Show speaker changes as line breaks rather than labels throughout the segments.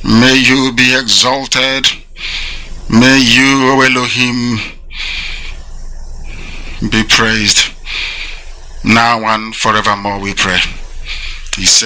May you be exalted. May you, O Elohim, be praised. Now and forevermore we pray. Ise.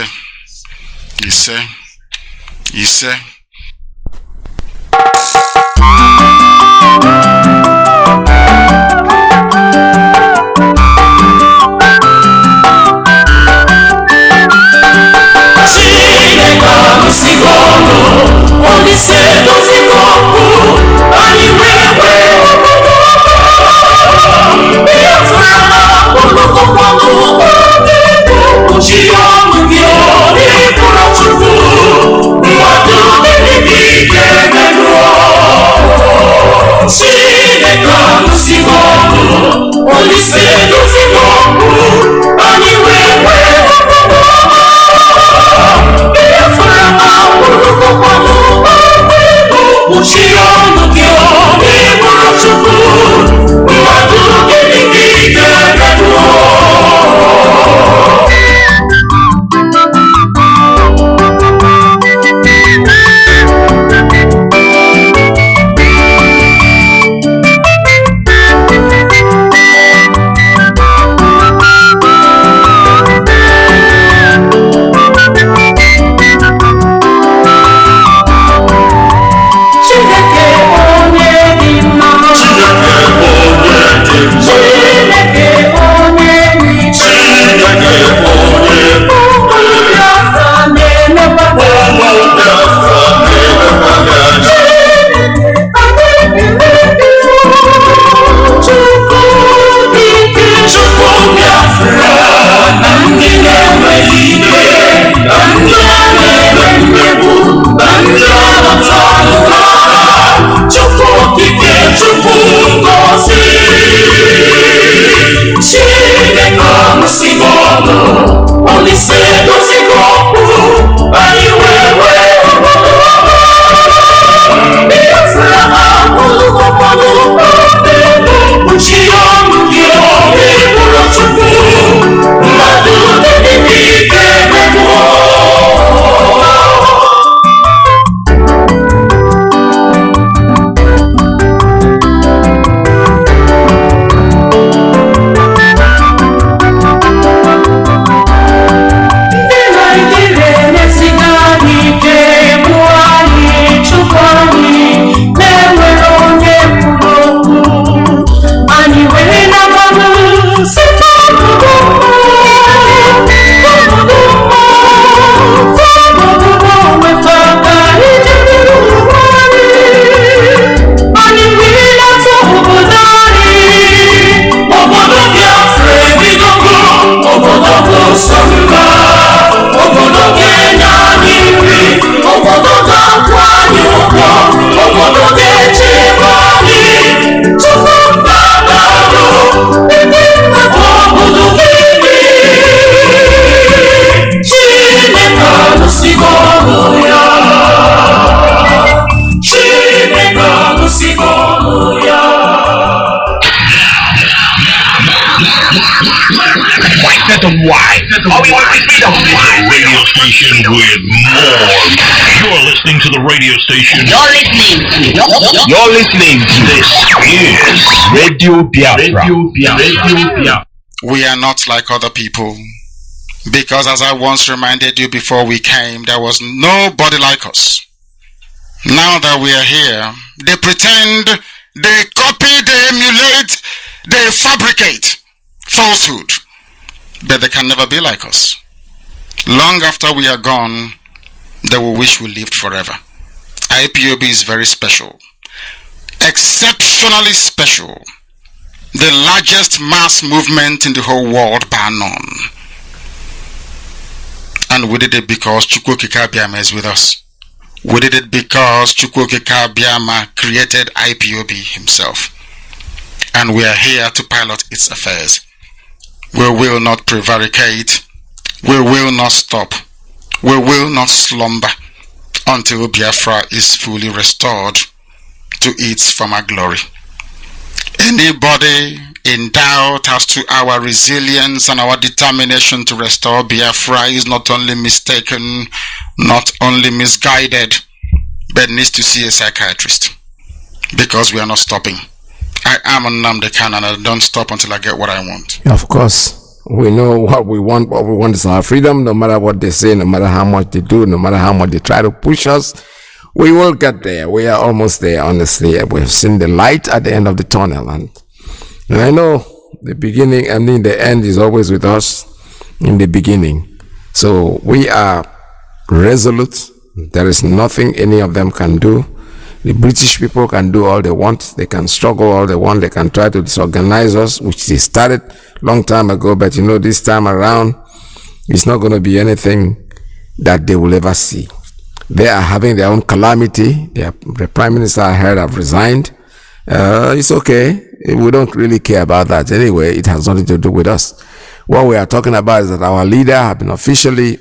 Radio station with more. You're listening to the radio station.
You're listening to this is Radio Biafra.
We are not like other people, because as I once reminded you before we came, there was nobody like us. Now that we are here, they pretend, they copy, they emulate, they fabricate falsehood, but they can never be like us. Long after we are gone, they will wish we lived forever. IPOB is very special, exceptionally special, the largest mass movement in the whole world bar none. And we did it because Chukwokika Abiyama is with us. We did it because Chukwokika Abiyama created IPOB himself. And we are here to pilot its affairs. We will not prevaricate. We will not stop. We will not slumber until Biafra is fully restored to its former glory. Anybody in doubt as to our resilience and our determination to restore Biafra is not only mistaken, not only misguided, but needs to see a psychiatrist, because we are not stopping. I am Nnamdi Kanu, and I don't stop until I get what I want.
Of course, we know what we want. What we want is our freedom, no matter what they say, no matter how much they do, no matter how much they try to push us. We will get there. We are almost there, honestly. We've seen the light at the end of the tunnel. And I know the beginning, the end is always with us in the beginning. So we are resolute. There is nothing any of them can do. The British people can do all they want. They can struggle all they want. They can try to disorganize us, which they started long time ago. But this time around, it's not going to be anything that they will ever see. They are having their own calamity. The Prime Minister I heard have resigned. It's okay. We don't really care about that anyway. It has nothing to do with us. What we are talking about is that our leader have been officially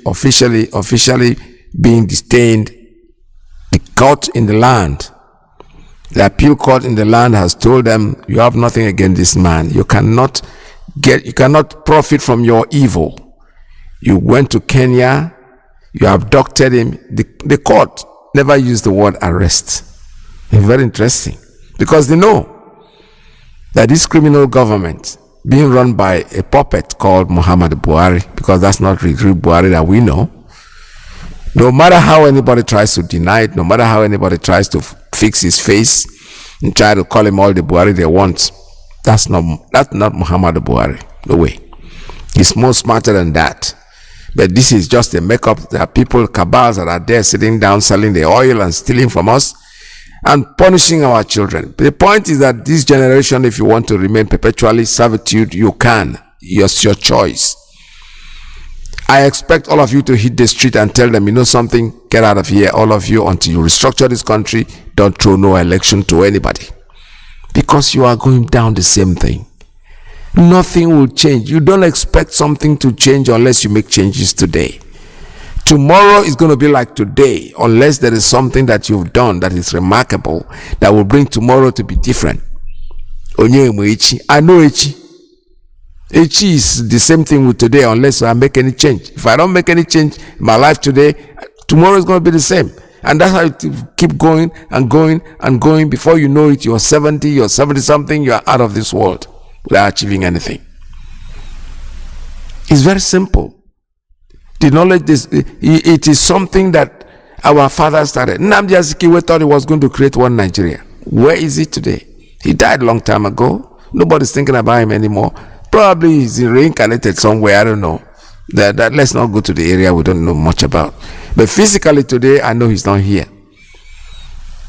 being detained. The court in the land, the appeal court in the land has told them, you have nothing against this man. You cannot profit from your evil. You went to Kenya, you abducted him. The court never used the word arrest. It's very interesting, because they know that this criminal government being run by a puppet called Muhammad Buhari, because that's not the real Buhari that we know. No matter how anybody tries to deny it, no matter how anybody tries to fix his face and try to call him all the Buhari they want, that's not Muhammad Buhari. No way. He's more smarter than that. But this is just a makeup. There are people, cabals that are there sitting down, selling the oil and stealing from us and punishing our children. The point is that this generation, if you want to remain perpetually servitude, you can. It's your choice. I expect all of you to hit the street and tell them, you know something, get out of here, all of you, until you restructure this country. Don't throw no election to anybody, because you are going down the same thing. Nothing will change. You don't expect something to change unless you make changes today. Tomorrow is going to be like today, unless there is something that you've done that is remarkable, that will bring tomorrow to be different. I know H is the same thing with today, unless I make any change. If I don't make any change in my life today, tomorrow is going to be the same. And that's how you keep going and going and going. Before you know it, you're 70, you're 70 something, you're out of this world without achieving anything. It's very simple. The knowledge is, it is something that our father started. Nnamdi Azikiwe thought he was going to create one Nigeria. Where is he today? He died a long time ago. Nobody's thinking about him anymore. Probably he's reincarnated somewhere, I don't know. That let's not go to the area we don't know much about. But physically today, I know he's not here.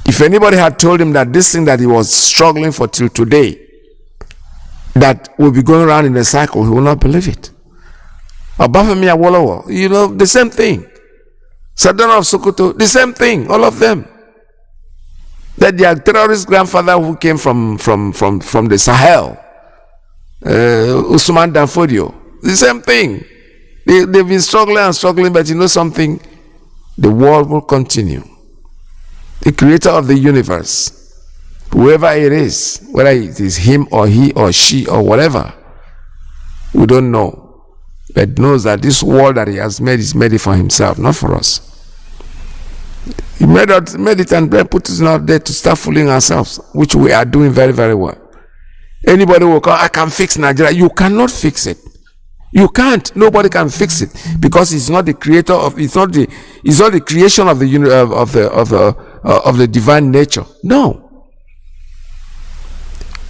If anybody had told him that this thing that he was struggling for till today, that will be going around in a cycle, he will not believe it. Obafemi Awolowo, the same thing. Sadana of Sokoto, the same thing, all of them. That their terrorist grandfather who came from the Sahel, Usman Danfodio, the same thing. They've been struggling, but you know something? The world will continue. The creator of the universe, whoever it is, whether it is him or he or she or whatever, we don't know, but knows that this world that he has made is made it for himself, not for us. He made it and then put us out there to start fooling ourselves, which we are doing very, very well. Anybody will come, I can fix Nigeria. You cannot fix it. You can't. Nobody can fix it, because it's not the creator of. It's not the creation of the divine nature. No.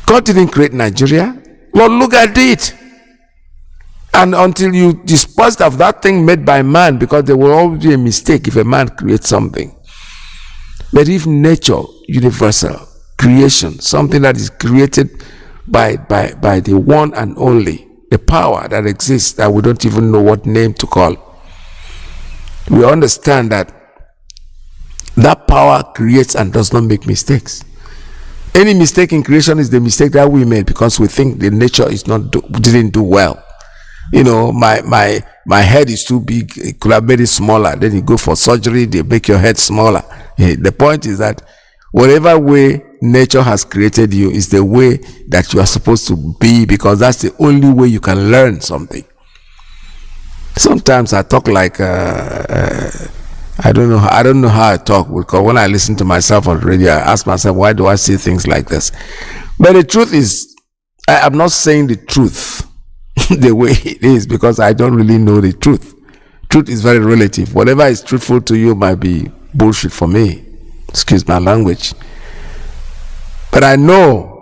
God didn't create Nigeria. Lord, look at it. And until you dispose of that thing made by man, because there will always be a mistake if a man creates something. But if nature, universal creation, something that is created by the one and only, the power that exists that we don't even know what name to call, we understand that that power creates and does not make mistakes. Any mistake in creation is the mistake that we made because we think the nature is didn't do well. My head is too big, it could have made it smaller. Then you go for surgery, they make your head smaller. The point is that whatever way nature has created you is the way that you are supposed to be, because that's the only way you can learn something. Sometimes I talk like I don't know how I talk, because when I listen to myself on radio, I ask myself, why do I say things like this? But the truth is, I am not saying the truth the way it is, because I don't really know the truth. Truth is very relative. Whatever is truthful to you might be bullshit for me. Excuse my language. But I know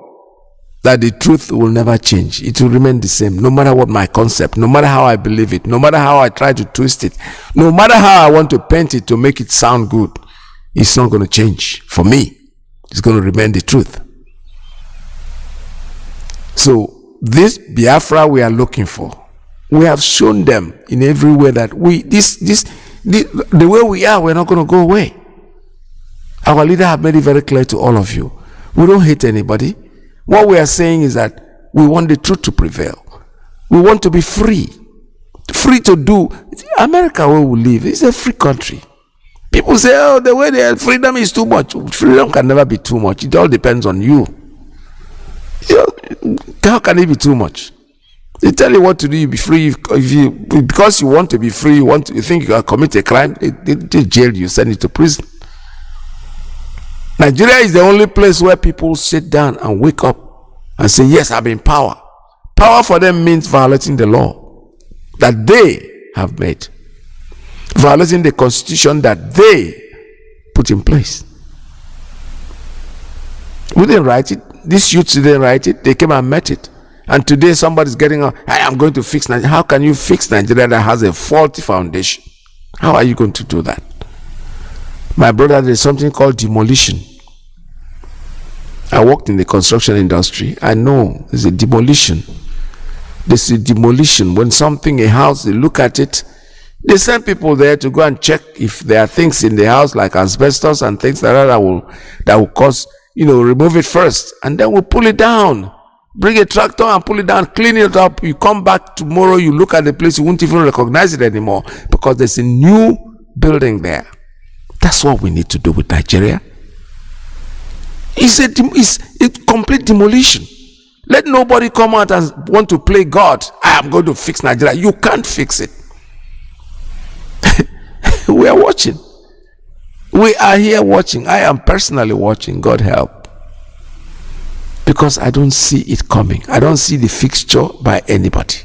that the truth will never change. It will remain the same, no matter what my concept, no matter how I believe it, no matter how I try to twist it, no matter how I want to paint it to make it sound good. It's not going to change for me. It's going to remain the truth. So this Biafra we are looking for, we have shown them in every way that the way we are, we're not going to go away. Our leader have made it very clear to all of you. We don't hate anybody. What we are saying is that we want the truth to prevail. We want to be free. Free to do. America, where we live, is a free country. People say, oh, the way they are, freedom is too much. Freedom can never be too much. It all depends on you. How can it be too much? They tell you what to do, you be free. Because you want to be free, you think you can commit a crime, they jail you, send you to prison. Nigeria is the only place where people sit down and wake up and say, yes, I'm in power. Power for them means violating the law that they have made, violating the constitution that they put in place. We didn't write it. These youths didn't write it. They came and met it. And today somebody's getting up, I am going to fix Nigeria. How can you fix Nigeria that has a faulty foundation? How are you going to do that? My brother, there's something called demolition. I worked in the construction industry. I know there's a demolition. There's a demolition. When a house, they look at it, they send people there to go and check if there are things in the house like asbestos and things like that will cause, remove it first. And then we'll pull it down. Bring a tractor and pull it down, clean it up. You come back tomorrow, you look at the place, you won't even recognize it anymore because there's a new building there. That's what we need to do with Nigeria. It's a complete demolition. Let nobody come out and want to play God. I am going to fix Nigeria. You can't fix it. We are watching. We are here watching. I am personally watching. God help. Because I don't see it coming. I don't see the fixture by anybody.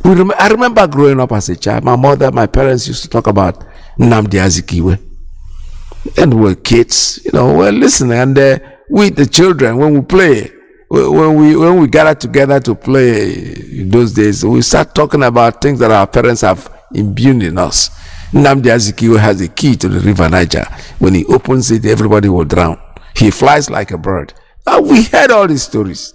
I remember growing up as a child. My parents used to talk about Nnamdi Azikiwe. And we were kids, we're listening. And we, the children, when we play, when we gather together to play in those days, we start talking about things that our parents have imbued in us. Nnamdi Azikiwe has the key to the river Niger. When he opens it, everybody will drown. He flies like a bird. We heard all these stories.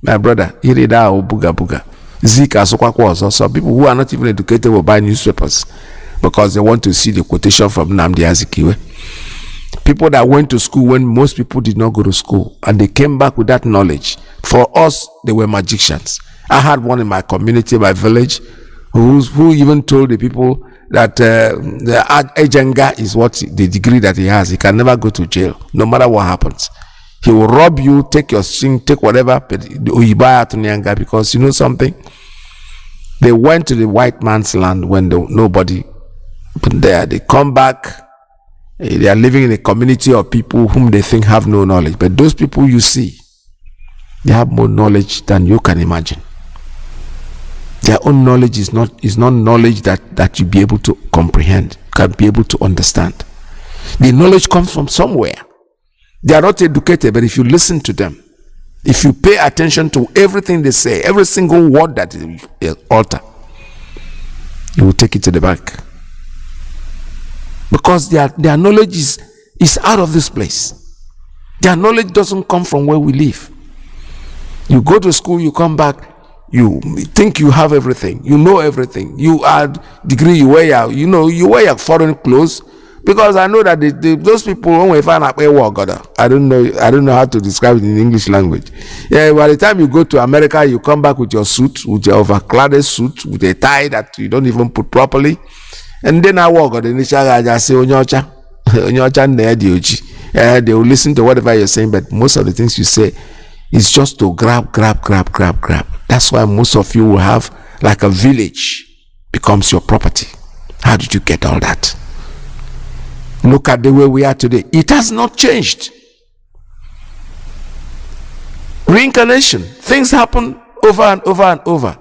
My brother, Irida Obuga Buga, Zika Sokwakwa. Some people who are not even educated will buy newspapers because they want to see the quotation from Nnamdi Azikiwe. People that went to school when most people did not go to school, and they came back with that knowledge. For us, they were magicians. I had one in my community, my village, who even told the people that the Ejenga is what the degree that he has. He can never go to jail, no matter what happens. He will rob you, take your string, take whatever, but because you know something? They went to the white man's land when nobody put there. They come back. They are living in a community of people whom they think have no knowledge. But those people you see, they have more knowledge than you can imagine. Their own knowledge is not knowledge that you be able to comprehend, can be able to understand. The knowledge comes from somewhere. They are not educated, but if you listen to them, if you pay attention to everything they say, every single word that they utter, you will take it to the bank. Because their knowledge is out of this place. Their knowledge doesn't come from where we live. You go to school, you come back, you think you have everything, you know everything, you are degree, you wear your foreign clothes. Because I know that those people, when we find out where work, I don't know how to describe it in English language. Yeah, by the time you go to America, you come back with your suit, with your overcladded suit, with a tie that you don't even put properly. And then I walk on the initial guy, I say, Onyocha, they will listen to whatever you're saying, but most of the things you say is just to grab. That's why most of you will have like a village becomes your property. How did you get all that? Look at the way we are today. It has not changed. Reincarnation. Things happen over and over and over.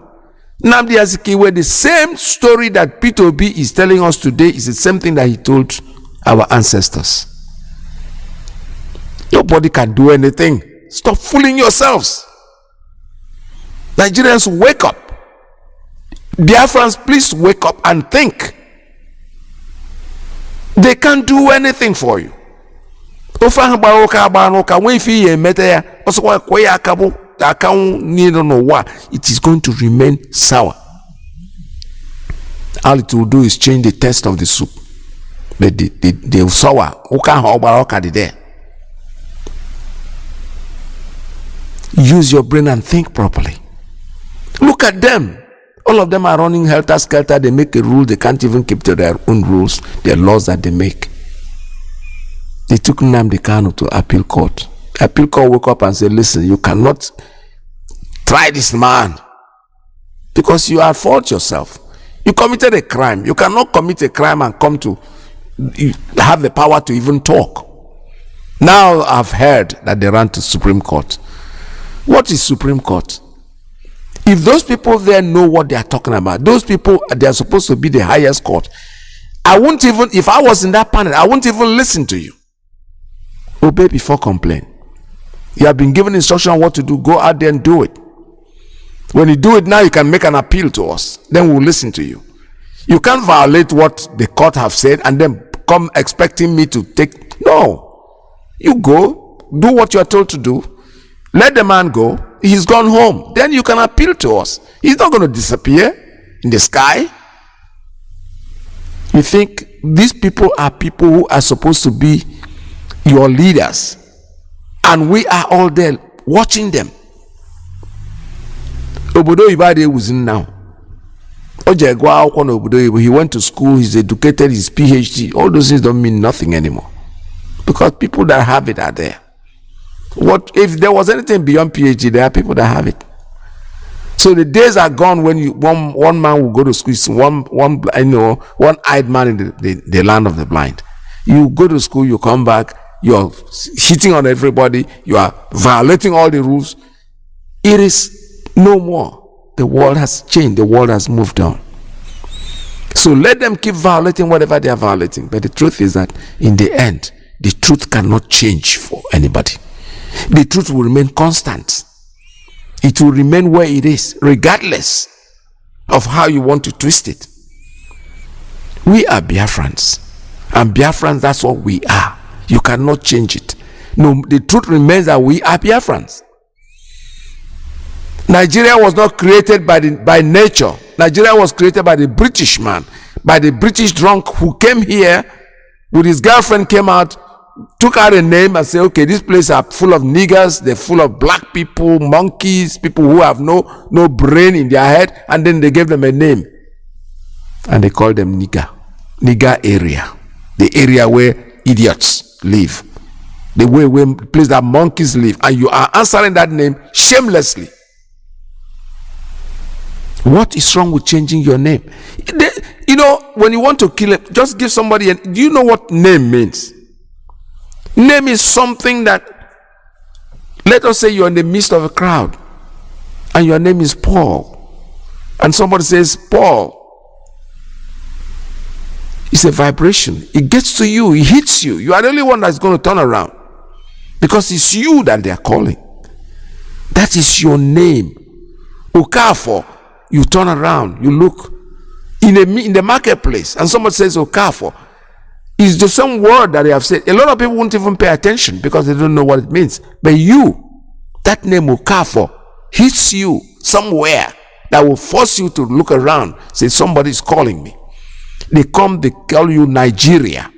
Nnamdi Azikiwe, the same story that Peter Obi is telling us today is the same thing that he told our ancestors. Nobody can do anything. Stop fooling yourselves. Nigerians, wake up. Biafrans, please wake up and think. They can't do anything for you. It is going to remain sour. All it will do is change the taste of the soup. But the sour, use your brain and think properly. Look at them. All of them are running helter-skelter. They make a rule. They can't even keep to their own rules, their laws that they make. They took Nnamdi Kanu to appeal court. Appeal court woke up and said, listen, you cannot try this man because you are at fault yourself. You committed a crime. You cannot commit a crime and come to have the power to even talk. Now I've heard that they ran to Supreme Court. What is Supreme Court? If those people there know what they are talking about, those people, they are supposed to be the highest court. I won't even, if I was in that panel, I won't even listen to you. Obey before complain. You have been given instruction on what to do. Go out there and do it. When you do it now, you can make an appeal to us. Then we'll listen to you. You can't violate what the court have said and then come expecting me to take. No. You go, do what you are told to do. Let the man go. He's gone home. Then you can appeal to us. He's not going to disappear in the sky. You think these people are people who are supposed to be your leaders, and we are all there watching them. Obodo Ibade was in now. He went to school, he's educated, his PhD. All those things don't mean nothing anymore. Because people that have it are there. What if there was anything beyond PhD? There are people that have it. So the days are gone when one man will go to school, one-eyed man in the land of the blind. You go to school, you come back, you're hitting on everybody, you are violating all the rules. It is no more. The world has changed, the world has moved on. So let them keep violating whatever they are violating. But the truth is that in the end, the truth cannot change for anybody. The truth will remain constant. It will remain where it is, regardless of how you want to twist it. We are Biafrans. And Biafrans, that's what we are. You cannot change it. No, the truth remains that we are Biafrans. Nigeria was not created by nature. Nigeria was created by the British man, by the British drunk who came here with his girlfriend, came out, took out a name and said, okay, this place are full of niggers, they're full of black people, monkeys, people who have no brain in their head, and then they gave them a name. And they called them nigger area. The area where idiots live. The place that monkeys live. And you are answering that name shamelessly. What is wrong with changing your name? When you want to kill it, just give somebody do you know what name means? Name is something that, let us say you're in the midst of a crowd and your name is Paul, and somebody says Paul. It's a vibration. It gets to you, it hits you. You are the only one that's going to turn around because it's you that they are calling. That is your name. Okafor. You turn around, you look in the marketplace, and someone says Okafor. It's the same word that they have said. A lot of people won't even pay attention because they don't know what it means. But that name Okafor hits you somewhere that will force you to look around, say somebody is calling me. They call you Nigeria,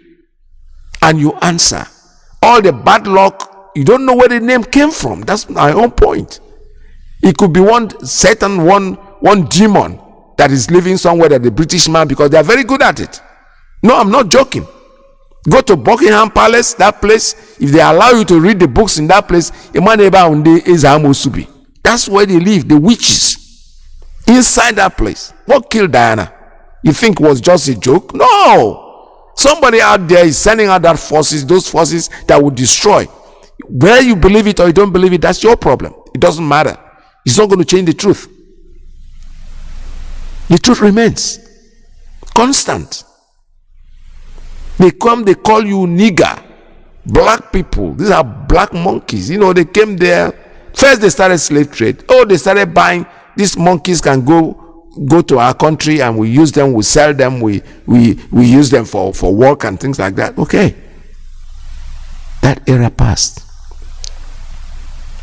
and you answer. All the bad luck, you don't know where the name came from. That's my own point. It could be one Satan, one demon that is living somewhere that the British man, because they are very good at it. No, I'm not joking. Go to Buckingham Palace, that place. If they allow you to read the books in that place, that's where they live, the witches. Inside that place. What killed Diana? You think it was just a joke? No. Somebody out there is sending out those forces that will destroy. Whether you believe it or you don't believe it, that's your problem. It doesn't matter. It's not going to change the truth. The truth remains constant. They come, they call you nigger. Black people, these are black monkeys. You know, they came there. First they started slave trade. Oh, they started buying. These monkeys can go to our country and we use them, we sell them, we use them for work and things like that. Okay. That era passed.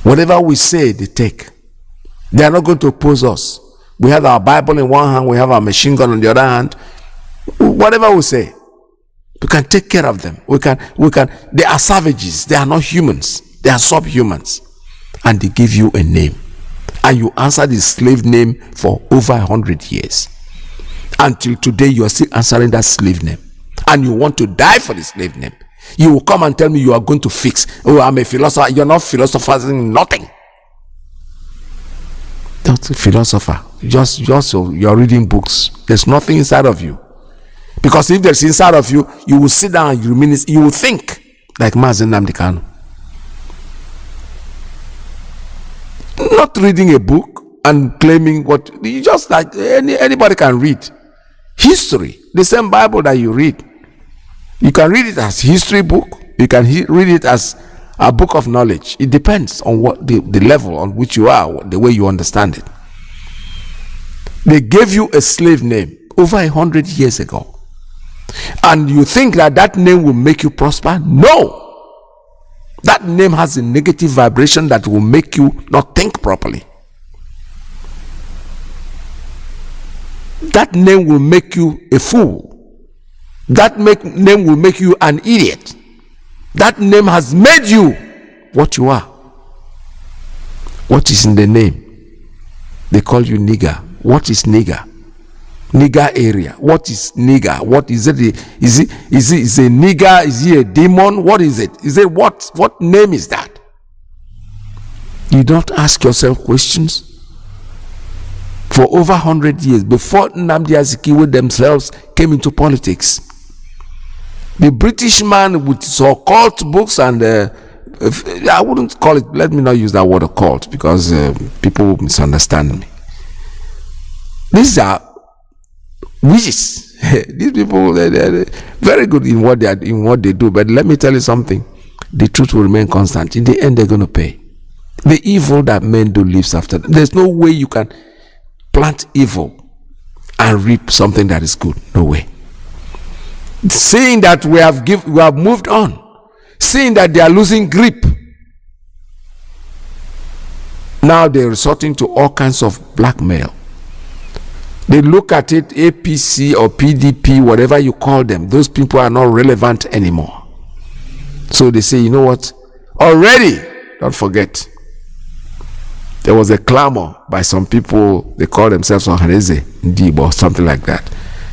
Whatever we say, they take. They are not going to oppose us. We have our Bible in one hand, we have our machine gun on the other hand. Whatever we say, we can take care of them. We can. They are savages. They are not humans. They are subhumans. And they give you a name. And you answer the slave name for over 100 years. Until today, you are still answering that slave name. And you want to die for the slave name. You will come and tell me you are going to fix. Oh, I'm a philosopher. You're not philosophizing nothing. Not a philosopher. Just you're reading books. There's nothing inside of you. Because if there's inside of you, you will sit down and you will think like Mazi Nnamdi. Not reading a book and claiming what you just like anybody can read. History, the same Bible that you read. You can read it as history book. You can read it as a book of knowledge. It depends on what the level on which you are, the way you understand it. They gave you a slave name over 100 years ago. And you think that name will make you prosper? No. That name has a negative vibration that will make you not think properly. That name will make you a fool. That name will make you an idiot. That name has made you what you are. What is in the name? They call you nigger. What is nigger? Nigger area. What is nigger? What is it? Is it a nigger? Is he a demon? What is it? Is it what name is that? You don't ask yourself questions. For over 100 years, before Nnamdi Azikiwe themselves came into politics, the British man with his occult books and I wouldn't call it, let me not use that word occult because people will misunderstand me. These are witches. These people, they're very good in what they do. But let me tell you something: the truth will remain constant. In the end, they're going to pay. The evil that men do lives after them. There's no way you can plant evil and reap something that is good. No way. Seeing that we have moved on, seeing that they are losing grip, now they're resorting to all kinds of blackmail. They look at it, APC or PDP, whatever you call them, those people are not relevant anymore. So they say, you know what? Already, don't forget, there was a clamor by some people, they call themselves Ohaneze, Ndibo, or something like that.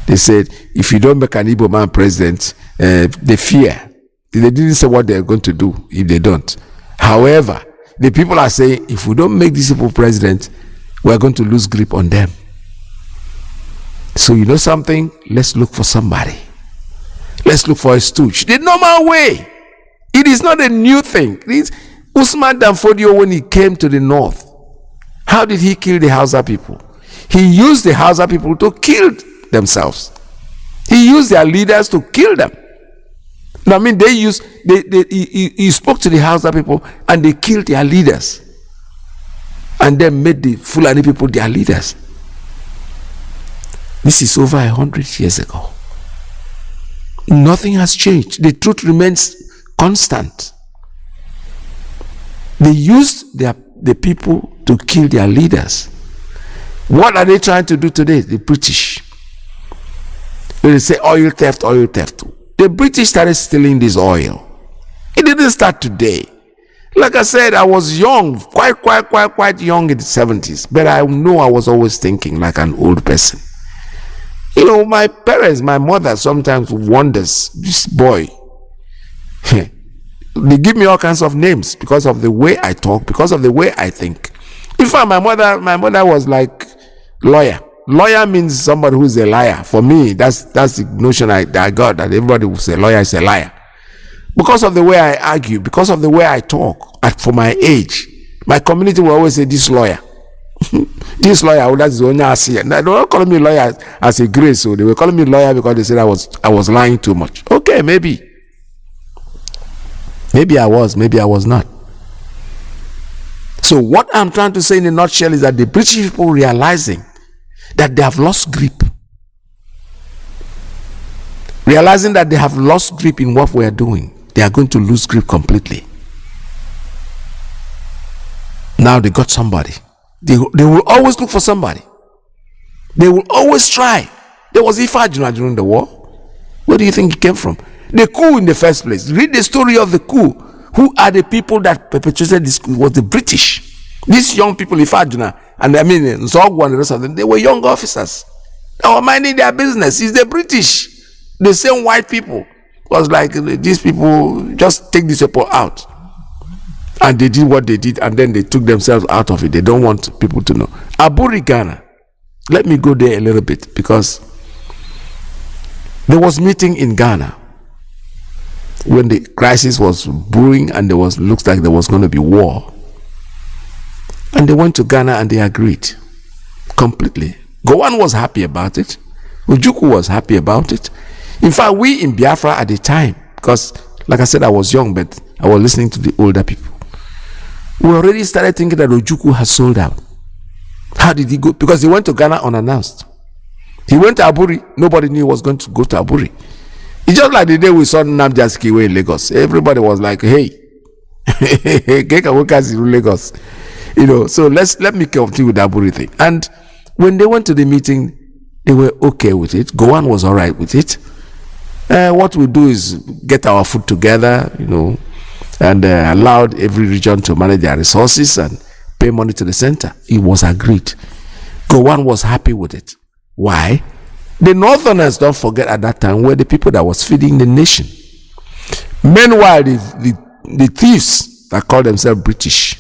They said, if you don't make an Igbo man president, they fear. They didn't say what they're going to do if they don't. However, the people are saying, if we don't make these people president, we're going to lose grip on them. So you know something? Let's look for somebody. Let's look for a stooge. The normal way. It is not a new thing. Usman Danfodio, when he came to the north, how did he kill the Hausa people? He used the Hausa people to kill themselves. He used their leaders to kill them. I mean, he spoke to the Hausa people and they killed their leaders. And then made the Fulani people their leaders. This is over 100 years ago. Nothing has changed. The truth remains constant. They used the people to kill their leaders. What are they trying to do today? The British. They say oil theft, oil theft. The British started stealing this oil. It didn't start today. Like I said, I was young, quite young in the 70s. But I know I was always thinking like an old person. You know, my parents, my mother sometimes wonders, this boy, they give me all kinds of names because of the way I talk, because of the way I think. In fact, my mother was like lawyer. Lawyer means somebody who's a liar. For me, that's the notion I got, that everybody who say lawyer is a liar. Because of the way I argue, because of the way I talk, for my age, my community will always say, this lawyer. This lawyer, that's the only I see. They don't call me lawyer as a grace, so they were calling me lawyer because they said I was lying too much. Okay, maybe I was not. So what I'm trying to say in a nutshell is that the British people realizing that they have lost grip, realizing that they have lost grip in what we are doing, they are going to lose grip completely. Now they got somebody. They will always look for somebody. They will always try. There was Ifajuna during the war. Where do you think it came from? The coup in the first place. Read the story of the coup. Who are the people that perpetrated this coup? Was the British. These young people, Ifajuna, and I mean Zogwa and the rest of them, they were young officers. They were minding their business. It's the British. The same white people. Was like, these people just take these people out. And they did what they did, and then they took themselves out of it. They don't want people to know. Aburi, Ghana. Let me go there a little bit, because there was meeting in Ghana when the crisis was brewing and looks like there was going to be war. And they went to Ghana and they agreed completely. Gowon was happy about it. Ojukwu was happy about it. In fact, we in Biafra at the time, because like I said, I was young, but I was listening to the older people. We already started thinking that Ojukwu has sold out. How did he go? Because he went to Ghana unannounced. He went to Aburi. Nobody knew he was going to go to Aburi. It's just like the day we saw Nnamdi in Lagos. Everybody was like, hey, Lagos. You know, so let me continue with the Aburi thing. And when they went to the meeting, they were okay with it. Gowon was all right with it. What we do is get our food together, you know, and allowed every region to manage their resources and pay money to the center. It was agreed. Gowon was happy with it. Why? The Northerners, don't forget, at that time were the people that was feeding the nation. Meanwhile, the thieves that called themselves British,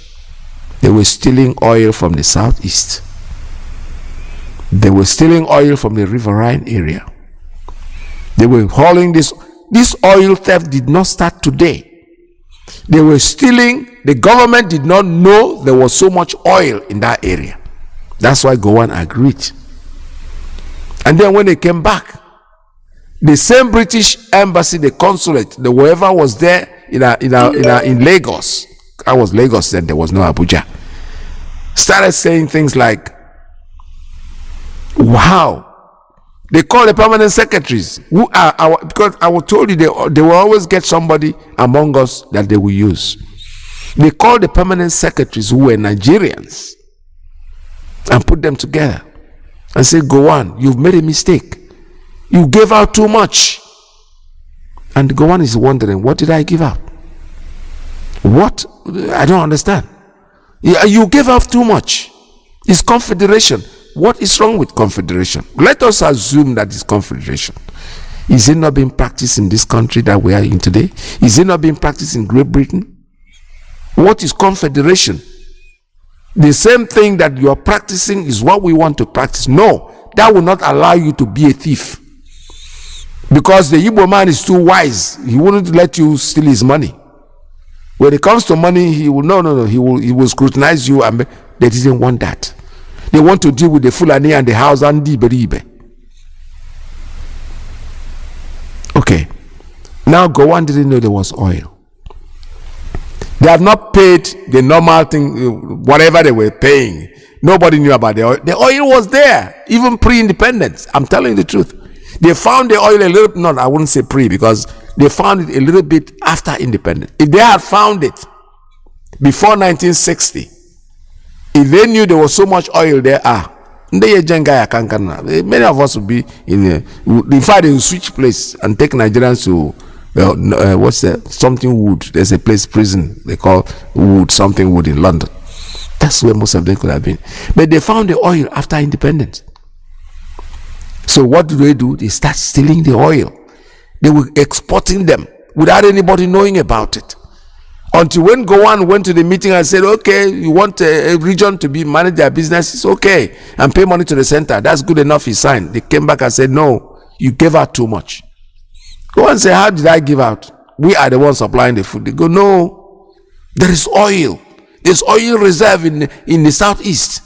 they were stealing oil from the southeast. They were stealing oil from the riverine area. They were hauling this oil theft did not start today. They were stealing. The government did not know there was so much oil in that area. That's why Gowon agreed. And then when they came back, the same British embassy, the consulate, the whoever was there in Lagos, I was Lagos then, there was no Abuja, started saying things like, wow. They call the permanent secretaries, who are our, because I was told you they will always get somebody among us that they will use. They call the permanent secretaries, who were Nigerians, and put them together and say, Gowon, you've made a mistake. You gave out too much. And Gowon is wondering, what did I give out? What? I don't understand. You gave out too much. It's confederation. What is wrong with confederation? Let us assume that it's confederation. Is it not being practiced in this country that we are in today? Is it not being practiced in Great Britain? What is confederation? The same thing that you are practicing is what we want to practice. No, that will not allow you to be a thief. Because the Igbo man is too wise. He wouldn't let you steal his money. When it comes to money, he will he will scrutinize you, and they didn't want that. They want to deal with the Fulani and the Hausa and the Iberibe. Okay. Now Gowon didn't know there was oil. They have not paid the normal thing, whatever they were paying. Nobody knew about the oil. The oil was there, even pre-independence. I'm telling you the truth. They found the oil a little, no, I wouldn't say pre, because they found it a little bit after independence. If they had found it before 1960, if they knew there was so much oil there, many of us would be in fact, they will switch place and take Nigerians to something wood. There's a place, prison, they call wood, something wood in London. That's where most of them could have been. But they found the oil after independence. So what do? They start stealing the oil. They were exporting them without anybody knowing about it. Until when Gowon went to the meeting and said, okay, you want a region to be manage their business, it's okay, and pay money to the center. That's good enough. He signed. They came back and said, no, you gave out too much. Gowon said, how did I give out? We are the ones supplying the food. They go, no, there is oil. There's oil reserve in the southeast.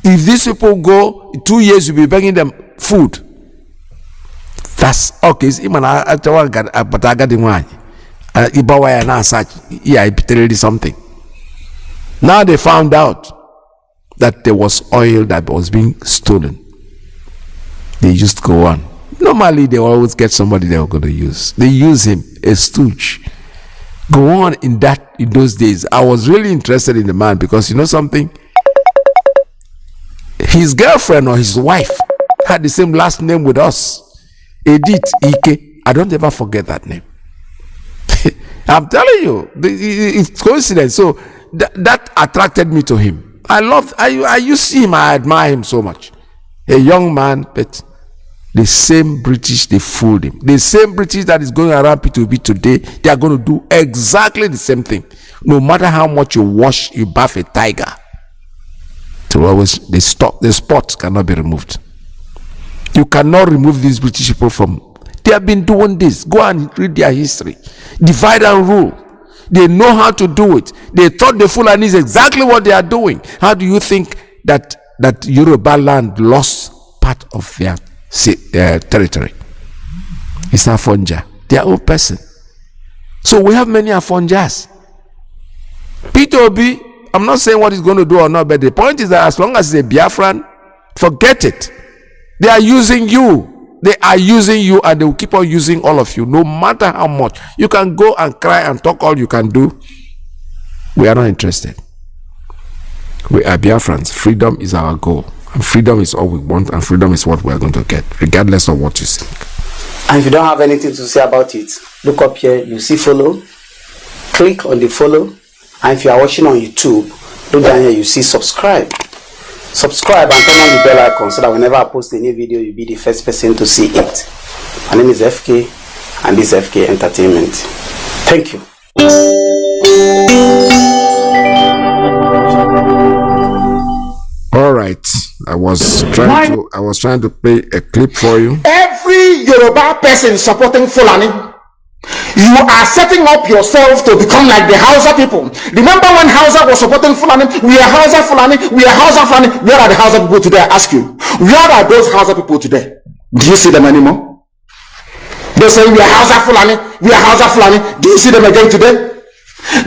If these people go 2 years, you'll be bringing them food. That's okay. Something. Now they found out that there was oil that was being stolen. They just go on. Normally they always get somebody they were going to use. They use him, a stooge. Go on in those days. I was really interested in the man because you know something? His girlfriend or his wife had the same last name with us. Edith Iyke. I don't ever forget that name. I'm telling you, it's coincidence. So that attracted me to him. I used to see him, I admire him so much. A young man, but the same British, they fooled him. The same British that is going around P2B today, they are going to do exactly the same thing. No matter how much you wash, you bath a tiger. To always, the spot cannot be removed. You cannot remove these British people from. They have been doing this. Go and read their history. Divide and rule. They know how to do it. They taught the Fulanis exactly what they are doing. How do you think that Yoruba land lost part of their territory? It's Afonja, their own person. So we have many Afonjas. P2B, I'm not saying what he's going to do or not, but the point is that as long as it's a Biafran, forget it. They are using you. They are using you, and they will keep on using all of you, no matter how much. You can go and cry and talk all you can do. We are not interested. We are Biafrans. Freedom is our goal. And freedom is all we want, and freedom is what we are going to get, regardless of what you think.
And if you don't have anything to say about it, look up here, you see follow. Click on the follow. And if you are watching on YouTube, look down here, you see subscribe. Subscribe and turn on the bell icon so that whenever I post a new video, you'll be the first person to see it. My name is FK, and this is FK Entertainment. Thank you.
All right, I was trying to play a clip for you.
Every Yoruba person supporting Fulani, you are setting up yourself to become like the Hausa people. Remember when Hausa was supporting Fulani? We are Hausa Fulani. We are Hausa Fulani. Where are the Hausa people today? I ask you. Where are those Hausa people today? Do you see them anymore? They say we are Hausa Fulani. We are Hausa Fulani. Do you see them again today?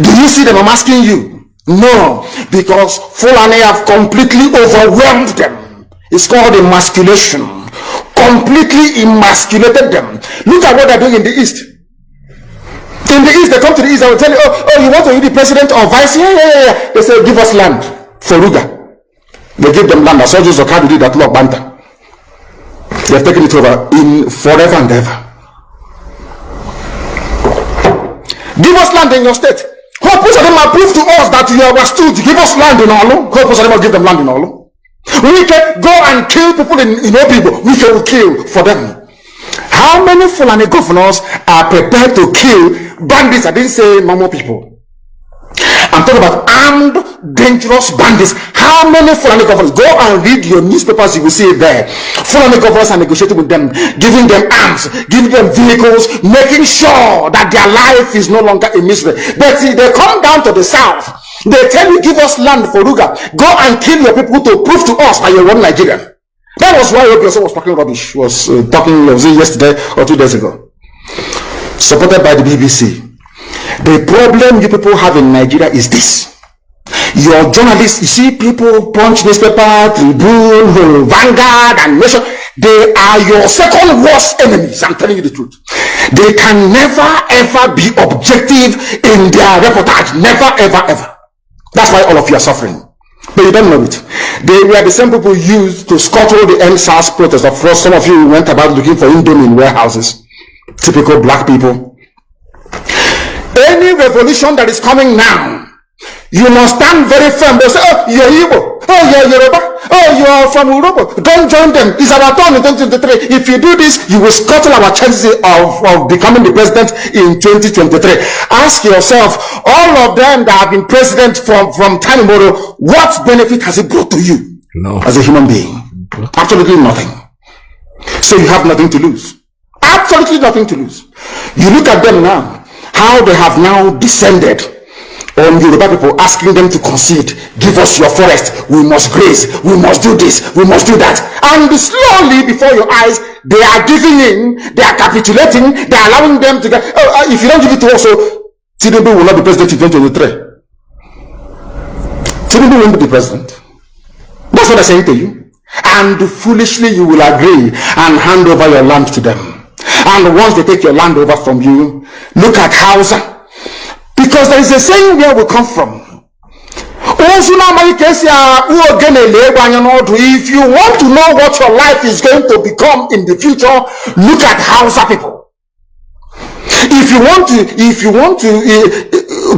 Do you see them? I'm asking you. No, because Fulani have completely overwhelmed them. It's called emasculation. Completely emasculated them. Look at what they're doing in the East. In the East, they come to the East and will tell you, oh, you want to be the president or vice? Yeah. They say, give us land for Ruga. They give them land. As soldiers of Kanu did that law Banta. They've taken it over in forever and ever. Give us land in your state. Hope most of them are proof to us that you are stood. Give us land in Olu. Hope most of them will give them land in Olu. We can go and kill people in Obibo. We can kill for them. How many Fulani governors are prepared to kill bandits? I didn't say normal people. I'm talking about armed, dangerous bandits. How many Fulani governors? Go and read your newspapers, you will see it there. Fulani governors are negotiating with them, giving them arms, giving them vehicles, making sure that their life is no longer a misery. But see, they come down to the south. They tell you, give us land for Ruga. Go and kill your people to prove to us that you're one Nigerian. That was why Obi was talking rubbish. Was yesterday or 2 days ago. Supported by the BBC. The problem you people have in Nigeria is this. Your journalists, you see people, Punch newspaper, Tribune, Vanguard, and Nation, they are your second worst enemies. I'm telling you the truth. They can never ever be objective in their reportage. Never, ever, ever. That's why all of you are suffering. But you don't know it. They were the same people used to scuttle the NSAS protest. Of course, some of you went about looking for Indomie in warehouses. Typical black people. Any revolution that is coming now, you must stand very firm. They say, oh, you're Igbo. Oh, you're Yoruba. Oh, you are from Europe. Don't join them. It's our turn in 2023. If you do this, you will scuttle our chances of becoming the president in 2023. Ask yourself, all of them that have been president from time immemorial, what benefit has it brought to you?
No.
As a human being? Absolutely nothing. So you have nothing to lose. Absolutely nothing to lose. You look at them now, how they have now descended on Yoruba people, asking them to concede, give us your forest, we must graze, we must do this, we must do that. And slowly before your eyes, they are giving in, they are capitulating, they are allowing them to get, if you don't give it to us, Tinubu will not be president in 2023. Tinubu won't be the president. That's what I'm saying to you. And foolishly you will agree and hand over your land to them. And once they take your land over from you, look at Hausa. Because there is a saying where we come from. If you want to know what your life is going to become in the future, look at Hausa people. If you want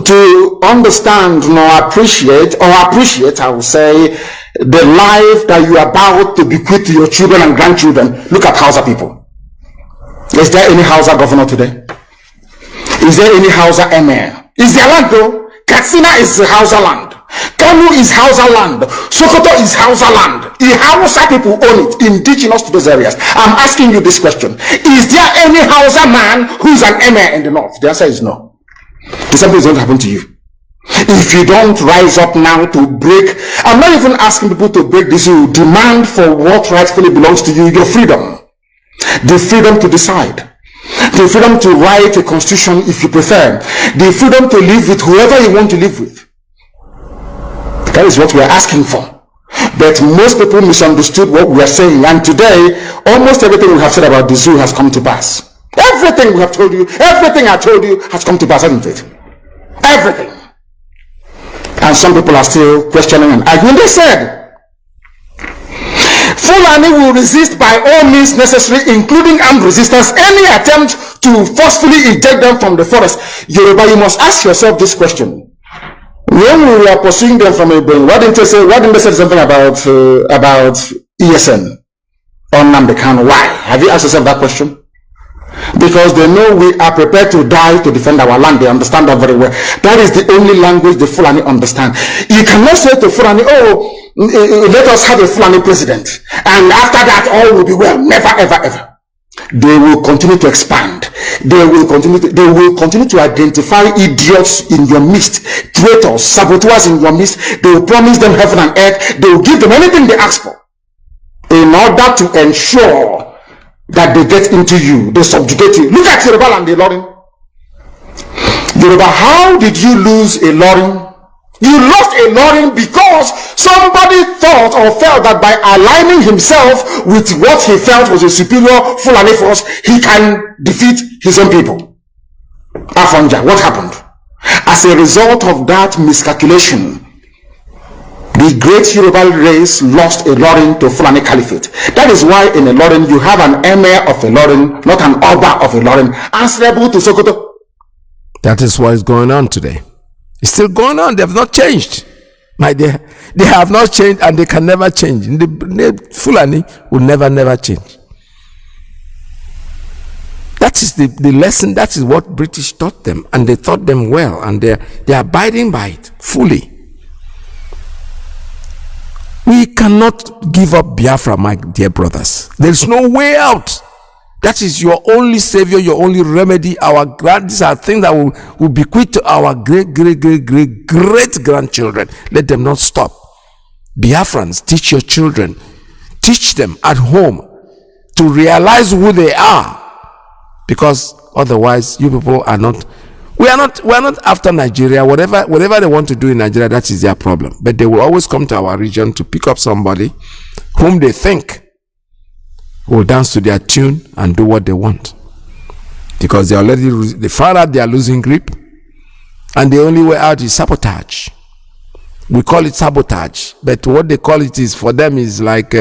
to understand or appreciate, I will say, the life that you are about to bequeath to your children and grandchildren, look at Hausa people. Is there any Hausa governor today? Is there any Hausa emir? Is their land though? Katsina is Hausa land. Kanu is Hausa land. Sokoto is Hausa land. The Hausa people own it, indigenous to those areas. I'm asking you this question. Is there any Hausa man who is an emir in the north? The answer is no. The same thing is going to happen to you. If you don't rise up now to break, I'm not even asking people to break this rule. Demand for what rightfully belongs to you, your freedom. The freedom to decide. The freedom to write a constitution if you prefer. The freedom to live with whoever you want to live with. That is what we are asking for. But most people misunderstood what we are saying. And today, almost everything we have said about the zoo has come to pass. Everything we have told you, everything I told you has come to pass, hasn't it? Everything. And some people are still questioning and arguing. They said, Fulani will resist by all means necessary, including armed resistance, any attempt to forcefully eject them from the forest. Yoruba, you must ask yourself this question. When we were pursuing them from a brain, why didn't they say something about ESN or Nnamdi Kanu? Why? Have you asked yourself that question? Because they know we are prepared to die to defend our land. They understand that very well. That is the only language the Fulani understand. You cannot say to Fulani, oh, let us have a Fulani president, and after that all will be well. Never, ever, ever. They will continue to expand. They will continue to identify idiots in your midst, traitors, saboteurs in your midst. They will promise them heaven and earth. They will give them anything they ask for in order to ensure that they get into you, they subjugate you. Look at Yoruba and the Ilorin. Yoruba, how did you lose a Ilorin? You lost a Ilorin because somebody thought or felt that by aligning himself with what he felt was a superior Fulani force, he can defeat his own people. Afonja, what happened? As a result of that miscalculation, the great Yoruba race lost a Ilorin to Fulani Caliphate. That is why in Ilorin you have an emir of Ilorin, not an Oba of Ilorin, answerable to Sokoto.
That is what is going on today. It's still going on. They have not changed. My dear, they have not changed and they can never change. The Fulani will never change. That is the lesson. That is what British taught them, and they taught them well, and they are abiding by it fully. We cannot give up Biafra, my dear brothers. There is no way out. That is your only savior, your only remedy. These are things that will bequeath to our great grandchildren. Let them not stop. Biafrans, teach your children. Teach them at home to realize who they are. Because otherwise, you people are not. We are not after Nigeria. Whatever they want to do in Nigeria, that is their problem. But they will always come to our region to pick up somebody whom they think will dance to their tune and do what they want. Because they found out they are losing grip, and the only way out is sabotage. We call it sabotage, but what they call it is, for them, is like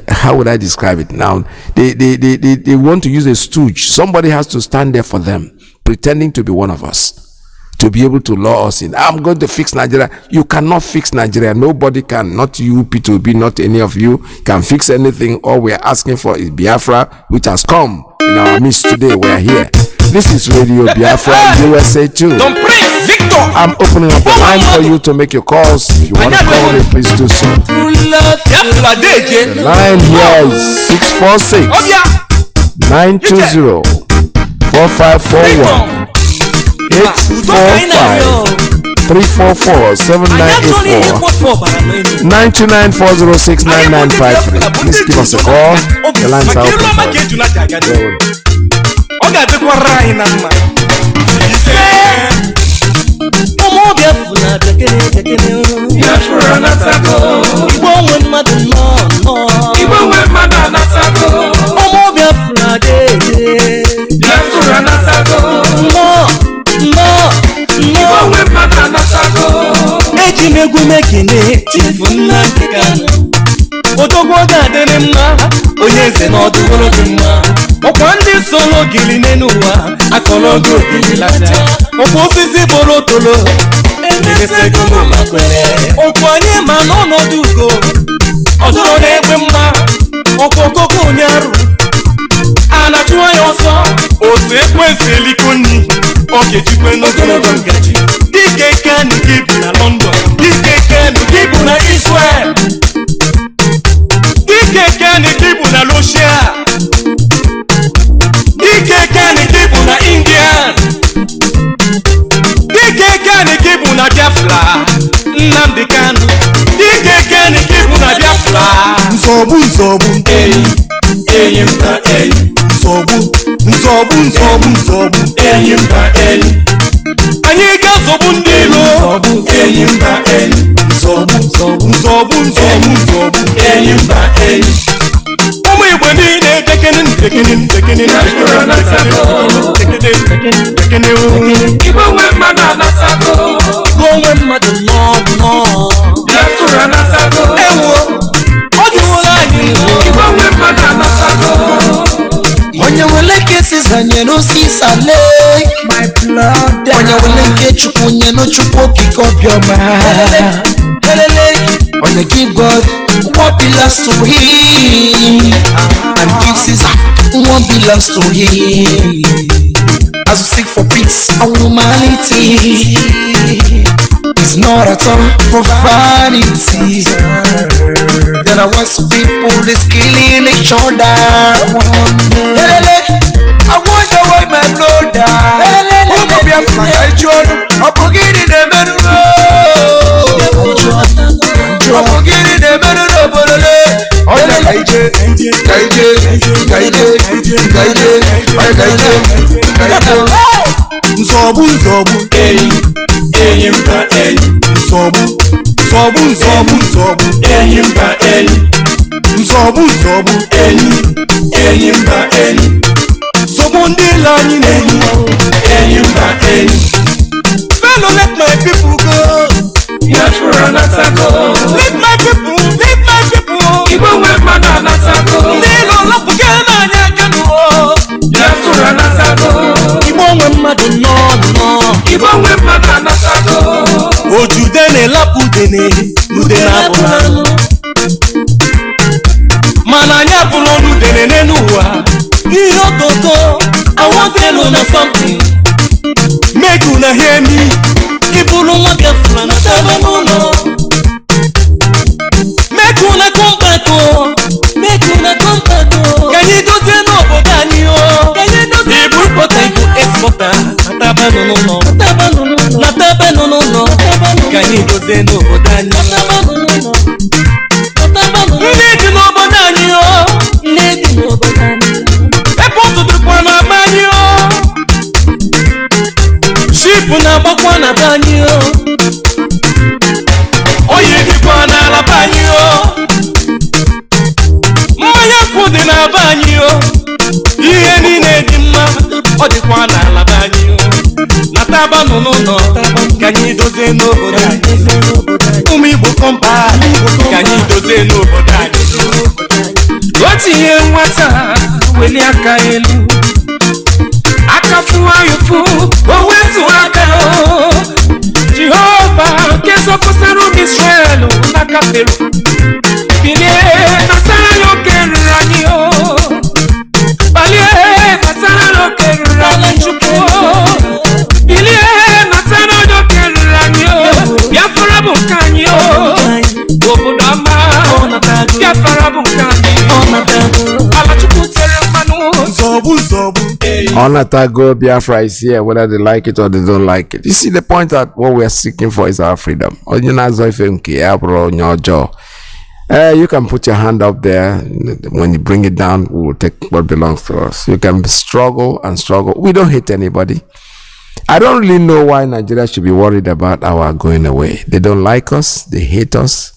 how would I describe it now? They want to use a stooge. Somebody has to stand there for them, pretending to be one of us, to be able to lure us in. I'm going to fix Nigeria. You cannot fix Nigeria. Nobody can. Not you, P2B, not any of you can fix anything. All we're asking for is Biafra, which has come in our midst today. We're here. This is Radio Biafra, USA 2. I'm opening up the line for you to make your calls. If you want to call me, please do so. The line here is 646 920 4541 845 344 7984 929 406 9953. Please give us a call. The lines are open.
Solo gili nenuwa akologo gili lata osisi borotolo emese gogo makwere okwanye manono dugo odoro n'egbe mma okokoko onyaru anachua yoso osu ekwesi elikoni okejikwe n'ogologo ngaji dike kani gibu na London dike kani gibu na Israel dike kani gibu na Russia Dike kani kibu na India Dike kani kibu na Biafra Nnamdi Kanu Dike kani kibu na Biafra Nsobu Eyi mba eyi Nsobu Eyi mba eyi Anyị ga-zobu ndị ilo Eyi mba eyi Nsobu Eyi mba eyi Umu Igbo niile tekene Igbo nwe mmadụ anasago Nwe mmadụ nọ Biafra anasago Ewo Ọ dịwola anyị Igbo nwe mmadụ anasago Onye wele nke sisa nye n'osisa lake my blood Onye wele nke chukwu nye n'chukwu okike obiọma Onye give God what belongs to him and give Caesar what belongs to him. As we seek for peace and humanity, it's not at all for vanity. There are once people is killing each other. I wonder why my brother who go be a flag I join I'm forgetting the men I'm forgetting the men Nsobu eyi mba eyi Nsobu eyi mba eyi Nsobu eyi mba eyi Sobu ndị lanyi eyi mba eyi Fellow let my people go Biafra anasago Let my people Igbo nwe mmadụ anasago Ndị ilo lọpụke n'anya kanu Biafra anasago Igbo nwe mmadụ nọ Igbo nwe mmadụ anasago Ojude na-elapụ udene n'udene abụrụ Mana anyị abụrụ n'udene n'ụwa Ihe ototo I want to know something Make una hear me Ibulu nwa Biafra na taba n'ụlọ Make una come back Can you do the n'obodo anyị Ibu pota ibu exporter na taba n'ụlọ Can you do the n'obodo anyị Ndị dị n'obodo anyị Ebe otu dịkwa na be anyị Ship na-agbakwa na be anyị Oyi dịkwa n'ala be anyị Mmanya kwụ dị na be anyị Ihe niile dị mma Ọ dịkwa n'ala be anyị Na taba n'ụlọ Ka anyị dozie n'obodo anyị Ụmụ Igbo kọmpa Ka anyị dozie n'obodo anyị O tinye nwata Weli aka elu Aka fụwa yufu O wetu aka Peru. Bilie matara no kerani o. Balie matara no kerani chuko. Bilie matara no kerani o. Biafra bukani o. Obudama. Biafra bukani. Ala chuku tere manu. Zobu.
Onatago Biafra is here, whether they like it or they don't like it. You see, the point that what we are seeking for is our freedom. You can put your hand up there. When you bring it down, we will take what belongs to us. You can struggle and struggle. We don't hate anybody. I don't really know why Nigeria should be worried about our going away. They don't like us. They hate us.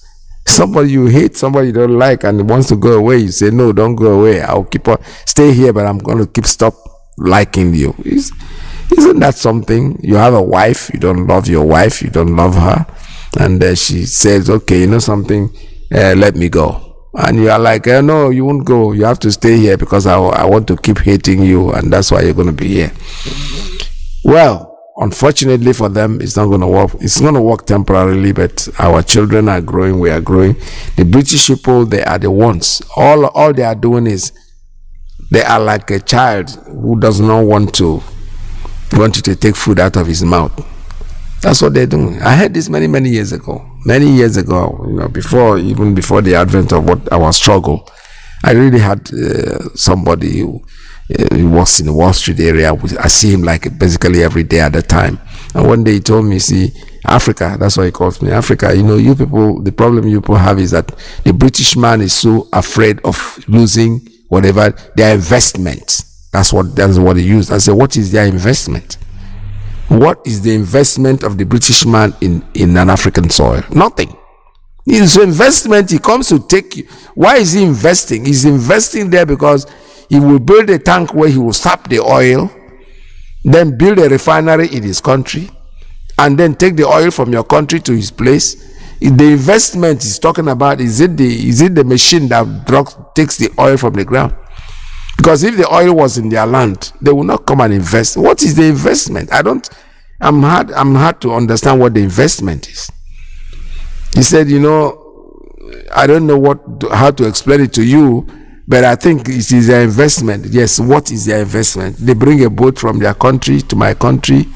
Somebody you hate, somebody you don't like, and wants to go away. You say, no, don't go away. I'll keep on, stay here, but I'm going to stop liking you. Isn't that something? You have a wife, you don't love your wife, you don't love her, and she says, okay, you know something, let me go. And you are like, no, you won't go. You have to stay here because I want to keep hating you, and that's why you're going to be here. Well, unfortunately for them, it's not going to work. It's going to work temporarily, but our children are growing, we are growing. The British people, they are the ones. All they are doing is, they are like a child who does not want you to take food out of his mouth. That's what they're doing. I heard this many years ago. Many years ago, even before the advent of what our struggle, I really had somebody who works in the Wall Street area. I see him like basically every day at the time. And one day he told me, see, Africa, that's why he calls me Africa. You people, the problem you people have is that the British man is so afraid of losing whatever their investment. That's what he used. I said, what is their investment? What is the investment of the British man in an African soil? Nothing. His investment, he comes to take you. Why is he investing? He's investing there because he will build a tank where he will sap the oil, then build a refinery in his country, and then take the oil from your country to his place. The investment he's talking about, is it the machine that takes the oil from the ground? Because if the oil was in their land, they will not come and invest. What is the investment? I'm hard to understand what the investment is. He said, I don't know how to explain it to you, but I think it is their investment. Yes, what is their investment? They bring a boat from their country to my country,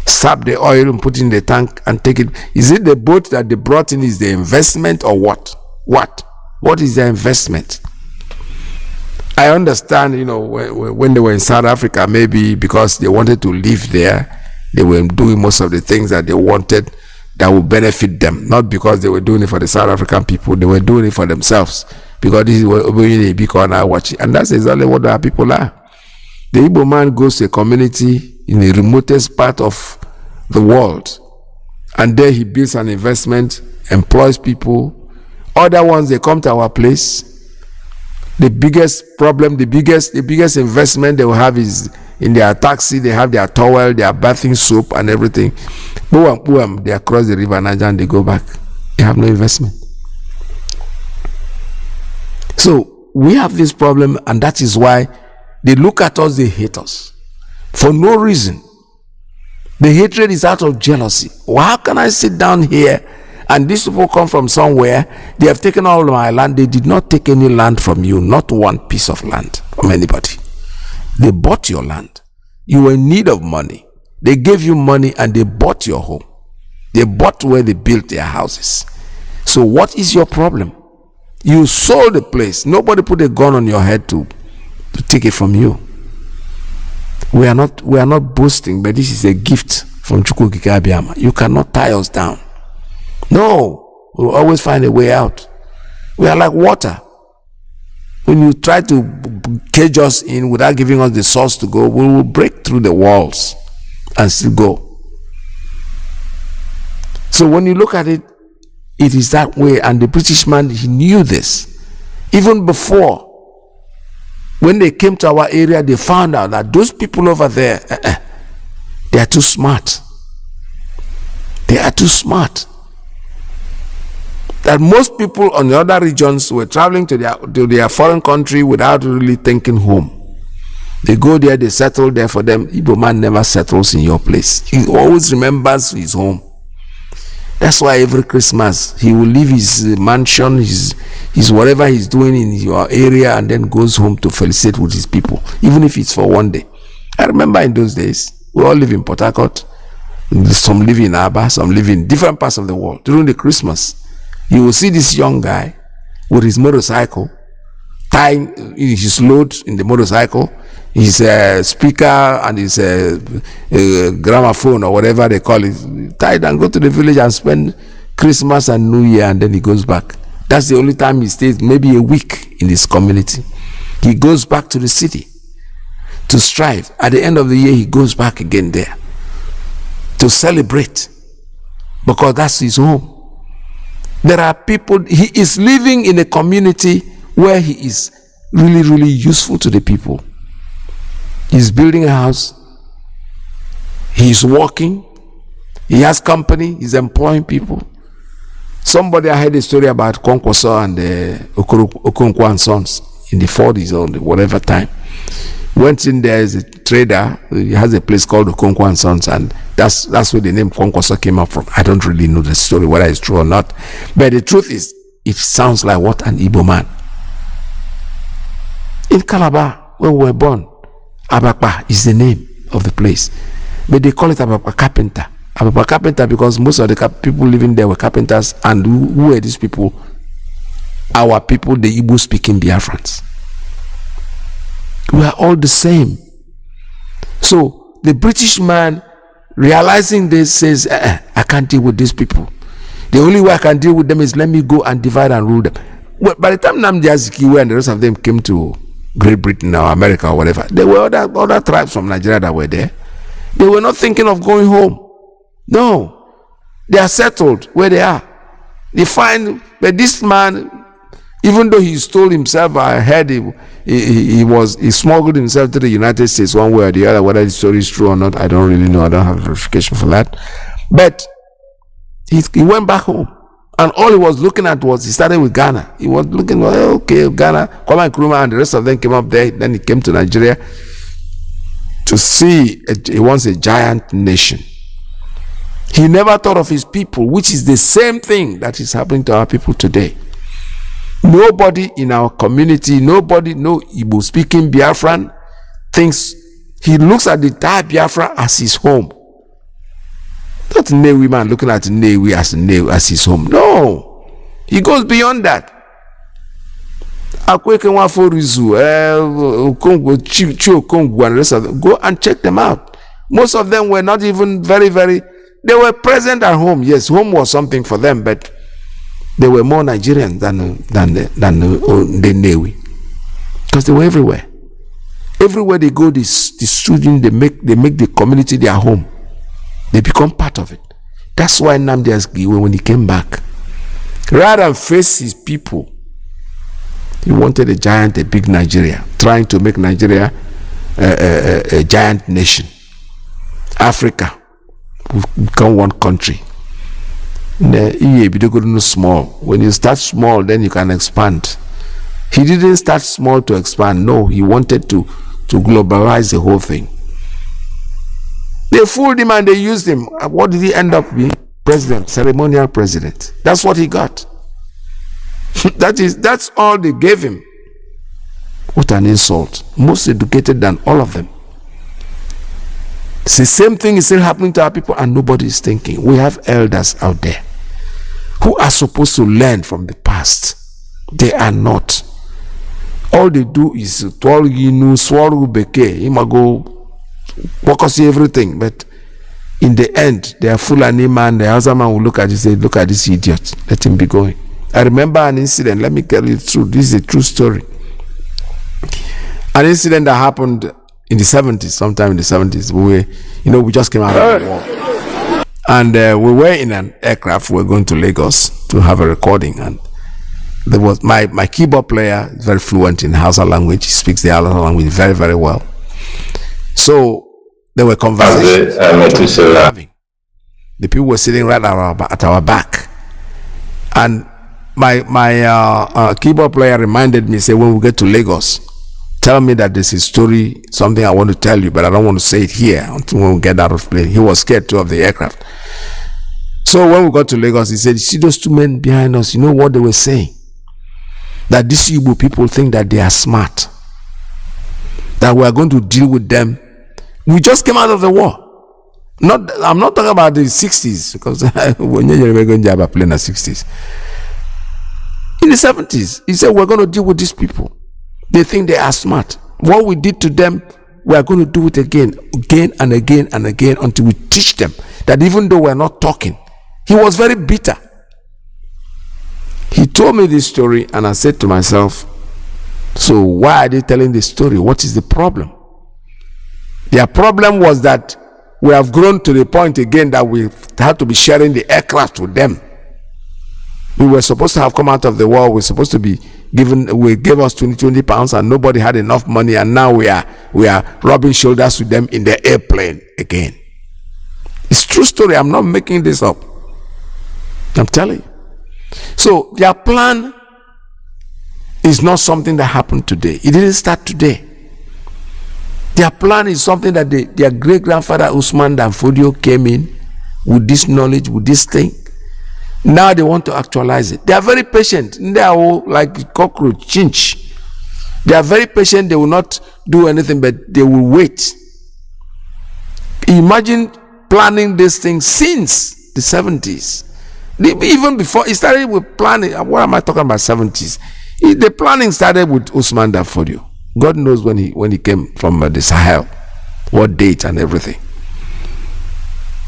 sap the oil and put in the tank and take it. Is it the boat that they brought in is the investment or what? What is their investment? I understand, when they were in South Africa, maybe because they wanted to live there, they were doing most of the things that they wanted that would benefit them. Not because they were doing it for the South African people, they were doing it for themselves. Because this is what Aburi Iyke and I watch. And that's exactly what our people are. The Igbo man goes to a community in the remotest part of the world, and there he builds an investment, employs people. Other ones, they come to our place. The biggest problem, the biggest investment they will have is in their taxi. They have their towel, their bathing soap and everything. Boom, they across the river Niger and they go back. They have no investment. So we have this problem, and that is why they look at us, they hate us for no reason. The hatred is out of jealousy. Well, how can I sit down here and these people come from somewhere? They have taken all of my land. They did not take any land from you, not one piece of land from anybody. They bought your land. You were in need of money. They gave you money and they bought your home. They bought where they built their houses. So what is your problem? You sold the place. Nobody put a gun on your head to take it from you. We are not boasting, but this is a gift from Chukwu Okike Abiyama. You cannot tie us down. No, we'll always find a way out. We are like water. When you try to cage us in without giving us the source to go, we will break through the walls and still go. So when you look at it, it is that way. And the British man, he knew this. Even before, when they came to our area, they found out that those people over there, they are too smart. They are too smart. That most people on the other regions were traveling to their foreign country without really thinking home. They go there, they settle there. For them, Igbo man never settles in your place. He always remembers his home. That's why every Christmas he will leave his mansion, his whatever he's doing in your area, and then goes home to felicitate with his people, even if it's for one day. I remember in those days, we all live in Port Harcourt. Some live in Aba, some live in different parts of the world. During the Christmas, you will see this young guy with his motorcycle, tying his load in the motorcycle, his speaker and his gramophone or whatever they call it, tied, and go to the village and spend Christmas and New Year, and then he goes back. That's the only time he stays, maybe a week in his community. He goes back to the city to strive. At the end of the year, he goes back again there to celebrate, because that's his home. There are people, he is living in a community where he is really, really useful to the people. He's building a house, he's working, he has company, he's employing people. Somebody, I heard a story about Kwankwaso and Okonkwo and Sons in the 40s or whatever time. Went in there as a trader. He has a place called Okonkwo and Sons, and that's where the name Kwankwaso came up from. I don't really know the story, whether it's true or not. But the truth is, it sounds like what an Igbo man. In Calabar, when we were born, Abakpa is the name of the place. But they call it Abakpa Carpenter. Abakpa Carpenter because most of the people living there were carpenters. And who were these people? Our people, the Igbo speaking Biafrans. We are all the same. So the British man, realizing this, says, I can't deal with these people. The only way I can deal with them is let me go and divide and rule them. Well, by the time Nnamdi Azikiwe and the rest of them came to Great Britain or America or whatever, there were other tribes from Nigeria that were there. They were not thinking of going home. No. They are settled where they are. They find, but this man, even though he stole himself, I heard he smuggled himself to the United States one way or the other. Whether the story is true or not, I don't really know. I don't have verification for that. But he went back home. And all he was looking at was, he started with Ghana. He was looking, well, okay, Ghana, Kwame Nkrumah and the rest of them came up there. Then he came to Nigeria to see, he wants a giant nation. He never thought of his people, which is the same thing that is happening to our people today. Nobody in our community, no Igbo speaking Biafran thinks, he looks at the entire Biafra as his home. Not Nnewi man looking at Nnewi as his home. No. He goes beyond that. Akweke Nwaforizu, Okongwu and the rest of them, go and check them out. Most of them were not even very, they were present at home. Yes, home was something for them, but they were more Nigerian than the Nnewi. Because they were everywhere. Everywhere they go, the students, they make the community their home. They become part of it. That's why Nnamdi Azikiwe, when he came back, rather than face his people, he wanted a big Nigeria, trying to make Nigeria a giant nation. Africa will become one country. Small. When you start small, then you can expand. He didn't start small to expand. No, he wanted to globalize the whole thing. They fooled him and they used him. What did he end up being? President, ceremonial president. That's what he got. That's all they gave him. What an insult. Most educated than all of them. It's the same thing is still happening to our people and nobody is thinking. We have elders out there who are supposed to learn from the past. They are not. All they do is swallow beke, imago, focus everything, but in the end, they are Fulani man, the Hausa man will look at this, say, look at this idiot, let him be going. I remember an incident, let me tell you the truth, this is a true story. An incident that happened in the 70s, sometime in the 70s, we just came out of the war. And we were in an aircraft, we were going to Lagos to have a recording, and there was my keyboard player, is very fluent in Hausa language, he speaks the Hausa language very, very well. So there were conversations having. The people were sitting right at our back, and my keyboard player reminded me, say, when we get to Lagos, tell me that this is story, something I want to tell you, but I don't want to say it here until when we get out of plane. He was scared too of the aircraft. So when we got to Lagos, he said, see those two men behind us, you know what they were saying? That these Igbo people think that they are smart, that we are going to deal with them. We just came out of the war. I'm not talking about the 60s, because when you're going to have a plane in the 60s. In the 70s, he said, we're going to deal with these people. They think they are smart. What we did to them, we are going to do it again and again and again until we teach them that even though we're not talking. He was very bitter. He told me this story, and I said to myself, so why are they telling this story? What is the problem? Their problem was that we have grown to the point again that we had to be sharing the aircraft with them. We were supposed to have come out of the war. We're supposed to be given, we gave us 20 pounds and nobody had enough money, and now we are rubbing shoulders with them in the airplane again. It's true story. I'm not making this up. I'm telling you. So their plan is not something that happened today. It didn't start today. Their plan is something that their great-grandfather Usman Danfodio came in with this knowledge, with this thing. Now they want to actualize it. They are very patient. They are all like cockroach, chinch. They are very patient. They will not do anything, but they will wait. Imagine planning this thing since the 70s. Even before, it started with planning. What am I talking about, 70s? The planning started with Usman Danfodio. God knows when he came from the Sahel, what date and everything.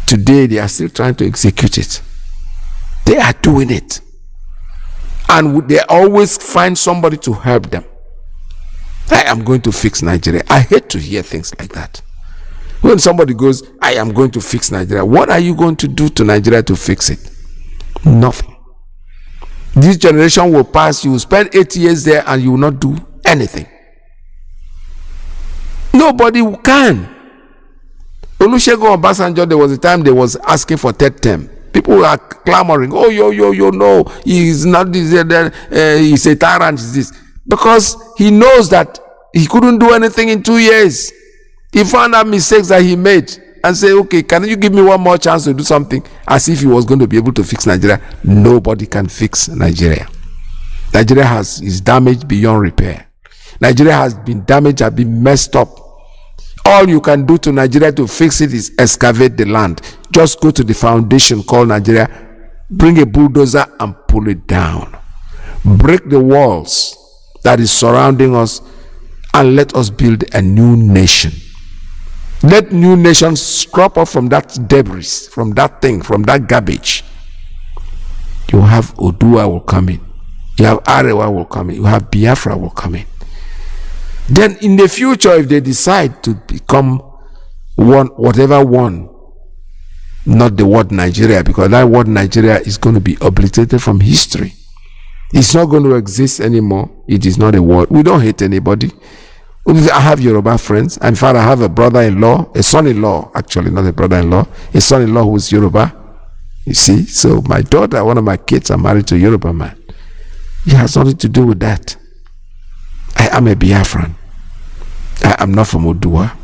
Today, they are still trying to execute it. They are doing it. And they always find somebody to help them. I am going to fix Nigeria. I hate to hear things like that. When somebody goes, I am going to fix Nigeria, what are you going to do to Nigeria to fix it? Nothing. This generation will pass, you will spend 8 years there and you will not do anything. Nobody can. Olusegun Obasanjo, there was a time they was asking for third term. People are clamoring, oh, no, he's not this, he's a tyrant, is this. Because he knows that he couldn't do anything in 2 years. He found out mistakes that he made and say, okay, can you give me one more chance to do something? As if he was going to be able to fix Nigeria. Nobody can fix Nigeria. Nigeria is damaged beyond repair. Nigeria has been damaged, has been messed up. All you can do to Nigeria to fix it is excavate the land. Just go to the foundation called Nigeria, bring a bulldozer and pull it down. Break the walls that is surrounding us and let us build a new nation. Let new nations crop up from that debris, from that thing, from that garbage. You have Odua will come in. You have Arewa will come in. You have Biafra will come in. Then in the future, if they decide to become one, whatever one, not the word Nigeria, because that word Nigeria is going to be obliterated from history. It's not going to exist anymore. It is not a word. We don't hate anybody. I have Yoruba friends. In fact, I have a brother-in-law, a son-in-law, actually, not a brother-in-law, a son-in-law who is Yoruba. You see? So my daughter, one of my kids, are married to a Yoruba man. It has nothing to do with that. I am a Biafran. I am not from Odua.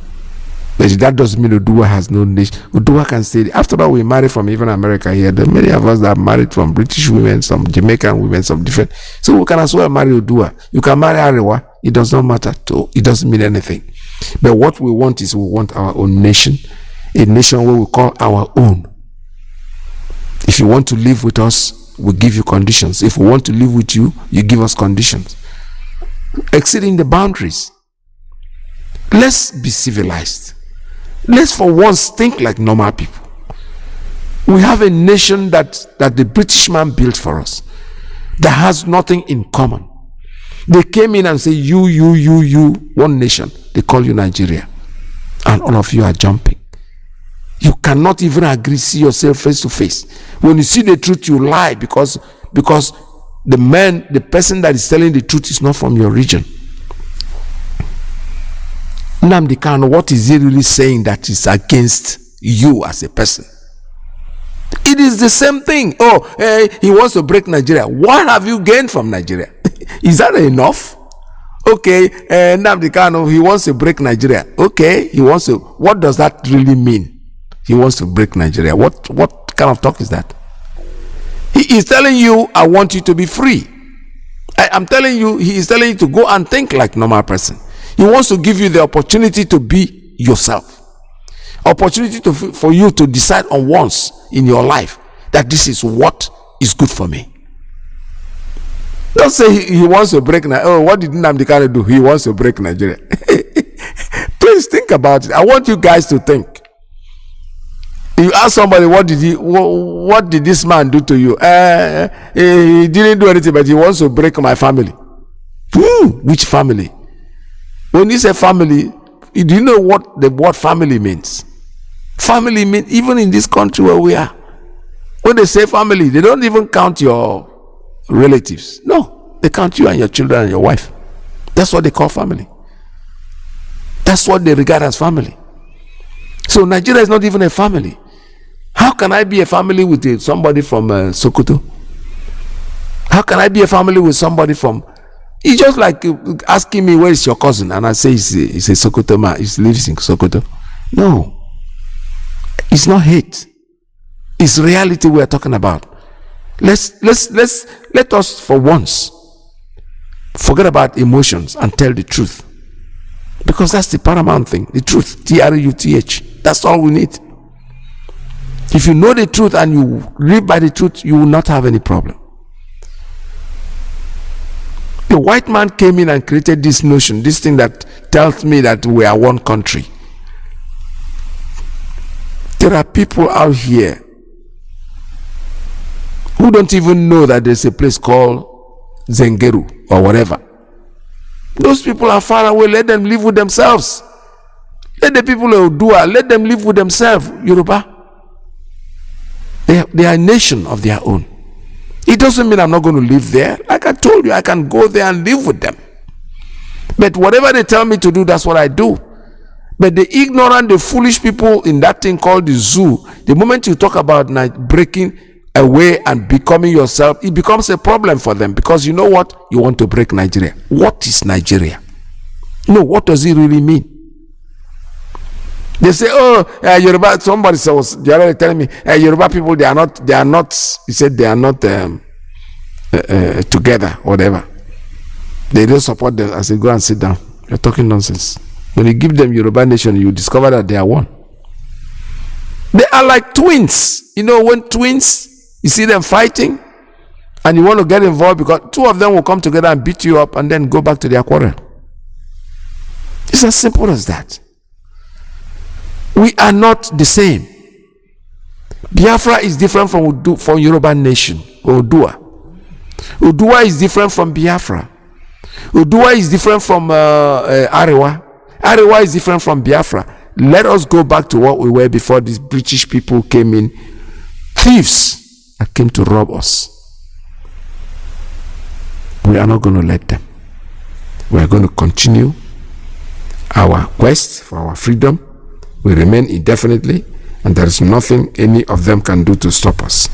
But that doesn't mean Odua has no nation. Odua can stay. After all, we married from even America here. There are many of us that are married from British women, some Jamaican women, some different. So we can as well marry Odua. You can marry Arewa. It does not matter. It doesn't mean anything. But what we want is we want our own nation. A nation where we call our own. If you want to live with us, we give you conditions. If we want to live with you, you give us conditions. Exceeding the boundaries. Let's be civilized. Let's for once think like normal people. We have a nation that the British man built for us that has nothing in common. They came in and say, you, one nation. They call you Nigeria. And all of you are jumping. You cannot even agree, see yourself face to face. When you see the truth, you lie because the person that is telling the truth is not from your region. Nnamdi Kanu, what is he really saying that is against you as a person? It is the same thing. He wants to break Nigeria. What have you gained from Nigeria? Is that enough? Okay, Nnamdi Kanu, he wants to break Nigeria. Okay, he wants to. What does that really mean? He wants to break Nigeria. What kind of talk is that? He is telling you, I want you to be free. I'm telling you, he is telling you to go and think like normal person. He wants to give you the opportunity to be yourself. Opportunity for you to decide on once in your life that this is what is good for me. Don't say he wants to break Nigeria. Oh, what did Nnamdi do? He wants to break Nigeria. Please think about it. I want you guys to think. You ask somebody, what did this man do to you? He didn't do anything, but he wants to break my family. Which family? When you say family, do you know what the word family means? Family means, even in this country where we are, when they say family, they don't even count your relatives. No, they count you and your children and your wife. That's what they call family. That's what they regard as family. So Nigeria is not even a family. How can I be a family with somebody from Sokoto? How can I be a family with somebody from... It's just like asking me, where is your cousin? And I say, he's a Sokoto man. He lives in Sokoto. No. It's not hate. It's reality we are talking about. Let us for once forget about emotions and tell the truth. Because that's the paramount thing. The truth. Truth. That's all we need. If you know the truth and you live by the truth, you will not have any problem. The white man came in and created this notion, this thing that tells me that we are one country. There are people out here who don't even know that there's a place called Zengeru or whatever. Those people are far away. Let them live with themselves. Let the people of Odua, let them live with themselves. Yoruba, they are a nation of their own. It doesn't mean I'm not going to live there. Like I told you, I can go there and live with them. But whatever they tell me to do, that's what I do. But the ignorant, the foolish people in that thing called the zoo, the moment you talk about breaking away and becoming yourself, it becomes a problem for them. Because you know what? You want to break Nigeria. What is Nigeria? No, what does it really mean? They say, oh, Yoruba, somebody was the other day telling me, Yoruba people, they are not, he said they are not together, whatever. They don't support them. I said, go and sit down. You're talking nonsense. When you give them Yoruba nation, you discover that they are one. They are like twins. You know, when twins, you see them fighting, and you want to get involved because two of them will come together and beat you up and then go back to their quarrel. It's as simple as that. We are not the same. Biafra is different from Yoruba nation, Odua. Odua is different from Biafra. Odua is different from Arewa. Arewa is different from Biafra. Let us go back to what we were before these British people came in. Thieves that came to rob us. We are not going to let them. We are going to continue our quest for our freedom. We remain indefinitely, and there is nothing any of them can do to stop us.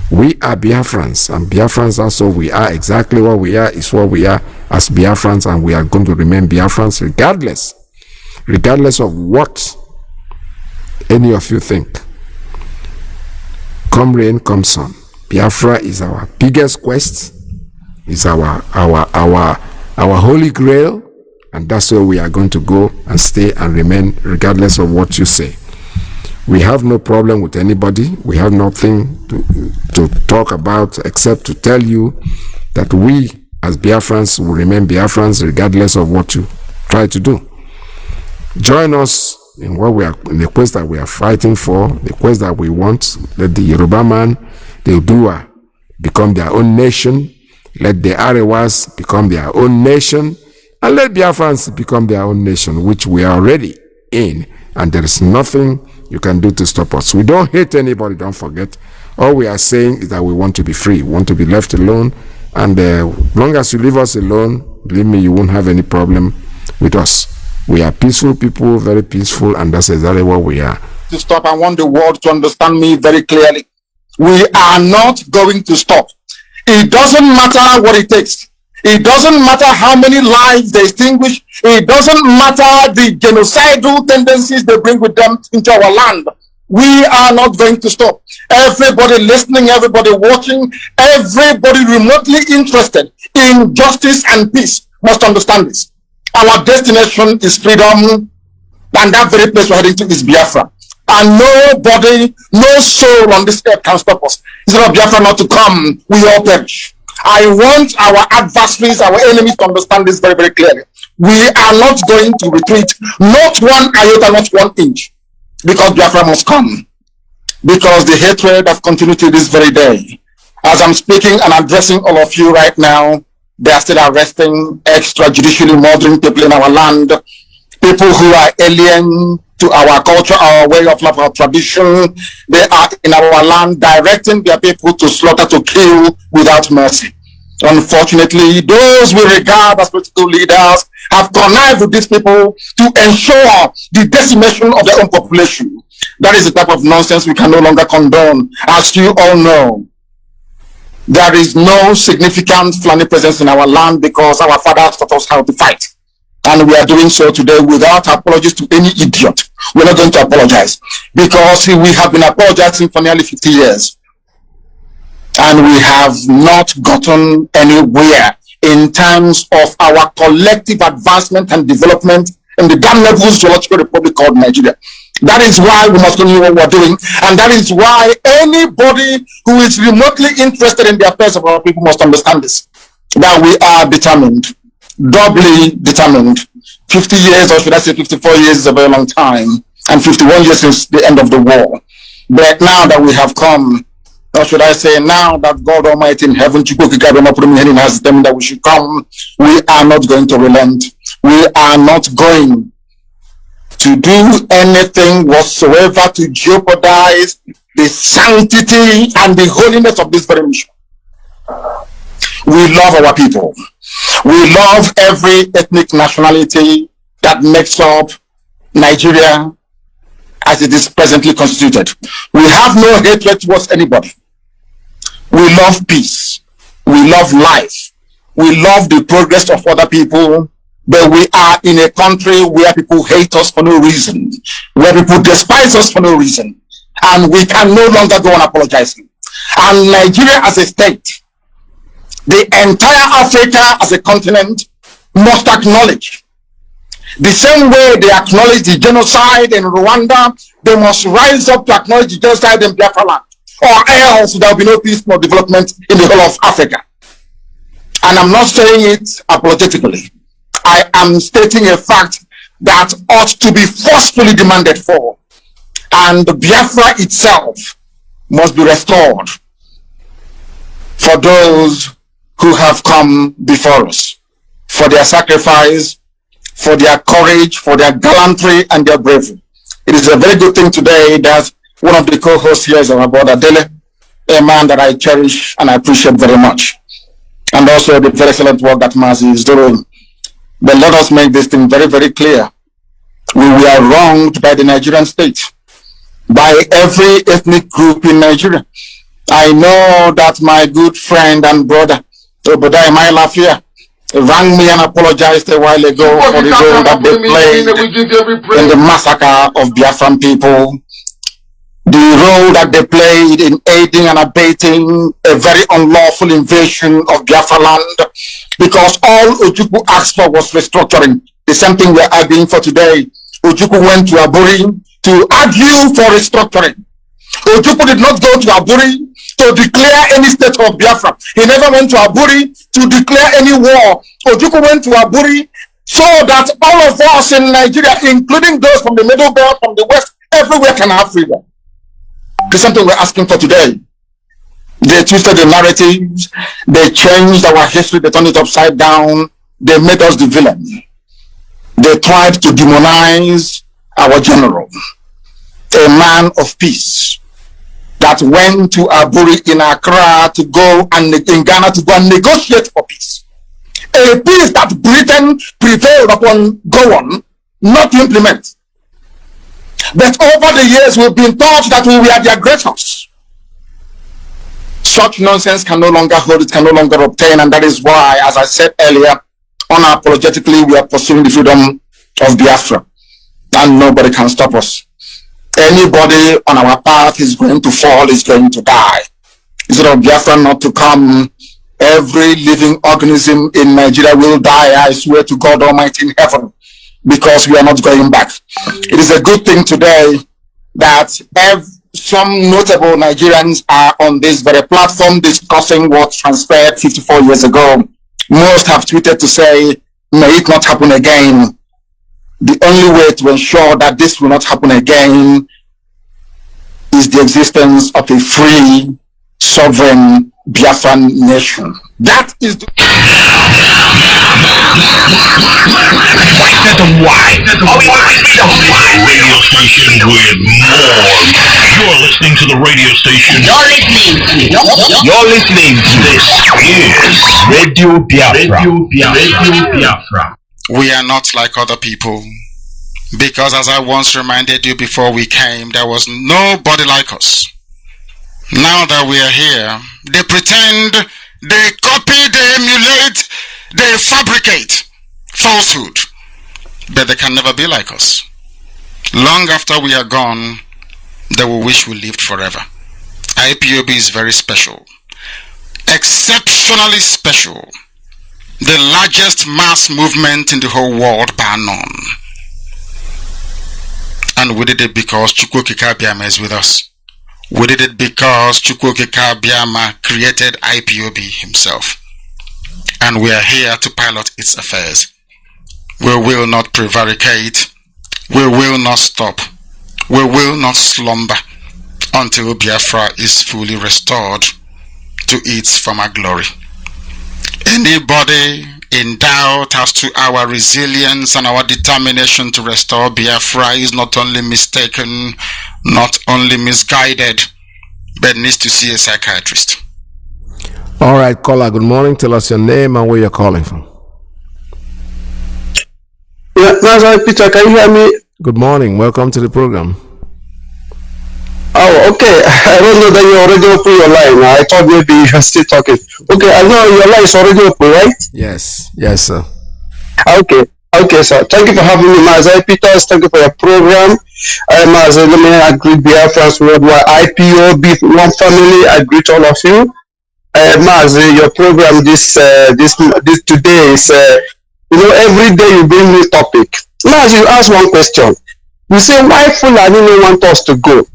We are Biafrans, and Biafrans also, we are exactly what we are, is what we are as Biafrans, and we are going to remain Biafrans regardless of what any of you think. Come rain, come sun. Biafra is our biggest quest, is our holy grail, and that's where we are going to go and stay and remain regardless of what you say. We have no problem with anybody. We have nothing to talk about except to tell you that we as Biafrans will remain Biafrans regardless of what you try to do. Join us in what we are, in the quest that we are fighting for, the quest that we want. Let the Yoruba man, the Odua, become their own nation. Let the Arewas become their own nation. And let Biafrans become their own nation, which we are already in. And there is nothing you can do to stop us. We don't hate anybody, don't forget. All we are saying is that we want to be free, we want to be left alone. And as long as you leave us alone, believe me, you won't have any problem with us. We are peaceful people, very peaceful, and that's exactly what we are.
To stop, I want the world to understand me very clearly. We are not going to stop. It doesn't matter what it takes. It doesn't matter how many lives they extinguish. It doesn't matter the genocidal tendencies they bring with them into our land. We are not going to stop. Everybody listening, everybody watching, everybody remotely interested in justice and peace must understand this. Our destination is freedom, and that very place we're heading to is Biafra. And nobody, no soul on this earth can stop us. Instead of Biafra not to come, we all perish. I want our adversaries, our enemies to understand this very, very clearly. We are not going to retreat, not one iota, not 1 inch, because Biafra must come. Because the hatred have continued to this very day. As I'm speaking and addressing all of you right now, they are still arresting, extrajudicially murdering people in our land, people who are alien to our culture, our way of life, our tradition. They are in our land directing their people to slaughter, to kill without mercy. Unfortunately, those we regard as political leaders have connived with these people to ensure the decimation of their own population. That is the type of nonsense we can no longer condone. As you all know, there is no significant Fulani presence in our land because our fathers taught us how to fight. And we are doing so today without apologies to any idiot. We're not going to apologize because we have been apologizing for nearly 50 years. And we have not gotten anywhere in terms of our collective advancement and development in the damn level zoological republic called Nigeria. That is why we must continue what we're doing. And that is why anybody who is remotely interested in the affairs of our people must understand this. That we are determined. Doubly determined. 50 years, or should I say 54 years, is a very long time, and 51 years since the end of the war. But now that we have come, or should I say now that God Almighty in heaven has determined that we should come, we are not going to relent. We are not going to do anything whatsoever to jeopardize the sanctity and the holiness of this very mission. We love our people. We love every ethnic nationality that makes up Nigeria as it is presently constituted. We have no hatred towards anybody. We love peace. We love life. We love the progress of other people. But we are in a country where people hate us for no reason, where people despise us for no reason. And we can no longer go on apologizing. And Nigeria as a state, the entire Africa as a continent must acknowledge. The same way they acknowledge the genocide in Rwanda, they must rise up to acknowledge the genocide in Biafra land. Or else there will be no peace nor development in the whole of Africa. And I'm not saying it apologetically. I am stating a fact that ought to be forcefully demanded for. And Biafra itself must be restored for those who have come before us, for their sacrifice, for their courage, for their gallantry and their bravery. It is a very good thing today that one of the co-hosts here is our brother Dele, a man that I cherish and I appreciate very much. And also the very excellent work that Mazi is doing. But let us make this thing very, very clear. We were wronged by the Nigerian state, by every ethnic group in Nigeria. I know that my good friend and brother, Obadiah Mailafia, rang me and apologized a while ago for the role that they played in the massacre of Biafran people. The role that they played in aiding and abating a very unlawful invasion of Biafra land, because all Ojukwu asked for was restructuring. The same thing we're arguing for today. Ojukwu went to Aburi to argue for restructuring. Ojukwu did not go to Aburi to declare any state of Biafra. He never went to Aburi to declare any war. Ojukwu went to Aburi so that all of us in Nigeria, including those from the Middle Belt, from the West, everywhere can have freedom. There's something we're asking for today. They twisted the narratives, they changed our history, they turned it upside down, they made us the villain. They tried to demonize our general, a man of peace, that went to Aburi in Accra to go and in Ghana to go and negotiate for peace. A peace that Britain prevailed upon go on, not to implement. But over the years, we've been taught that we are the aggressors. Such nonsense can no longer hold, it can no longer obtain, and that is why, as I said earlier, unapologetically, we are pursuing the freedom of Biafra, and nobody can stop us. anybody on our path is going to fall, is going to die. Instead of Biafra not to come, every living organism in Nigeria will die, I swear to God Almighty in heaven, because we are not going back. It is a good thing today that some notable Nigerians are on this very platform discussing what transpired 54 years ago. Most have tweeted to say, may it not happen again. The only way to ensure that this will not happen again is the existence of a free, sovereign Biafran nation. That is the
radio station with more. You're listening to the radio station.
You're listening to this is Radio Biafra. Radio Biafra.
We are not like other people, because as I once reminded you before we came, there was nobody like us. Now that we are here, they pretend, they copy, they emulate, they fabricate falsehood, but they can never be like us. Long after we are gone, they will wish we lived forever. IPOB is very special, exceptionally special, the largest mass movement in the whole world bar none. And we did it because Chukwokika Biama is with us. We did it because Chukwokika Biama created IPOB himself. And we are here to pilot its affairs. We will not prevaricate. We will not stop. We will not slumber until Biafra is fully restored to its former glory. Anybody in doubt as to our resilience and our determination to restore Biafra is not only mistaken, not only misguided, but needs to see a psychiatrist.
All right, caller, good morning. Tell us your name and where you're calling from.
Yeah, Mazi Peter, can you hear me?
Good morning. Welcome to the program.
Oh, okay. I don't know that you already opened your line. I thought maybe you are still talking. Okay, I know your line is already open, right?
Yes, sir.
Okay, sir. Thank you for having me, Mazi Peter. Thank you for your program. Mazi, let me greet Biafrans worldwide. IPOB, one family. I greet all of you. Mazi, your program this today is, every day you bring new topic. Mazi, you ask one question. You say, why Fulani don't want us to go?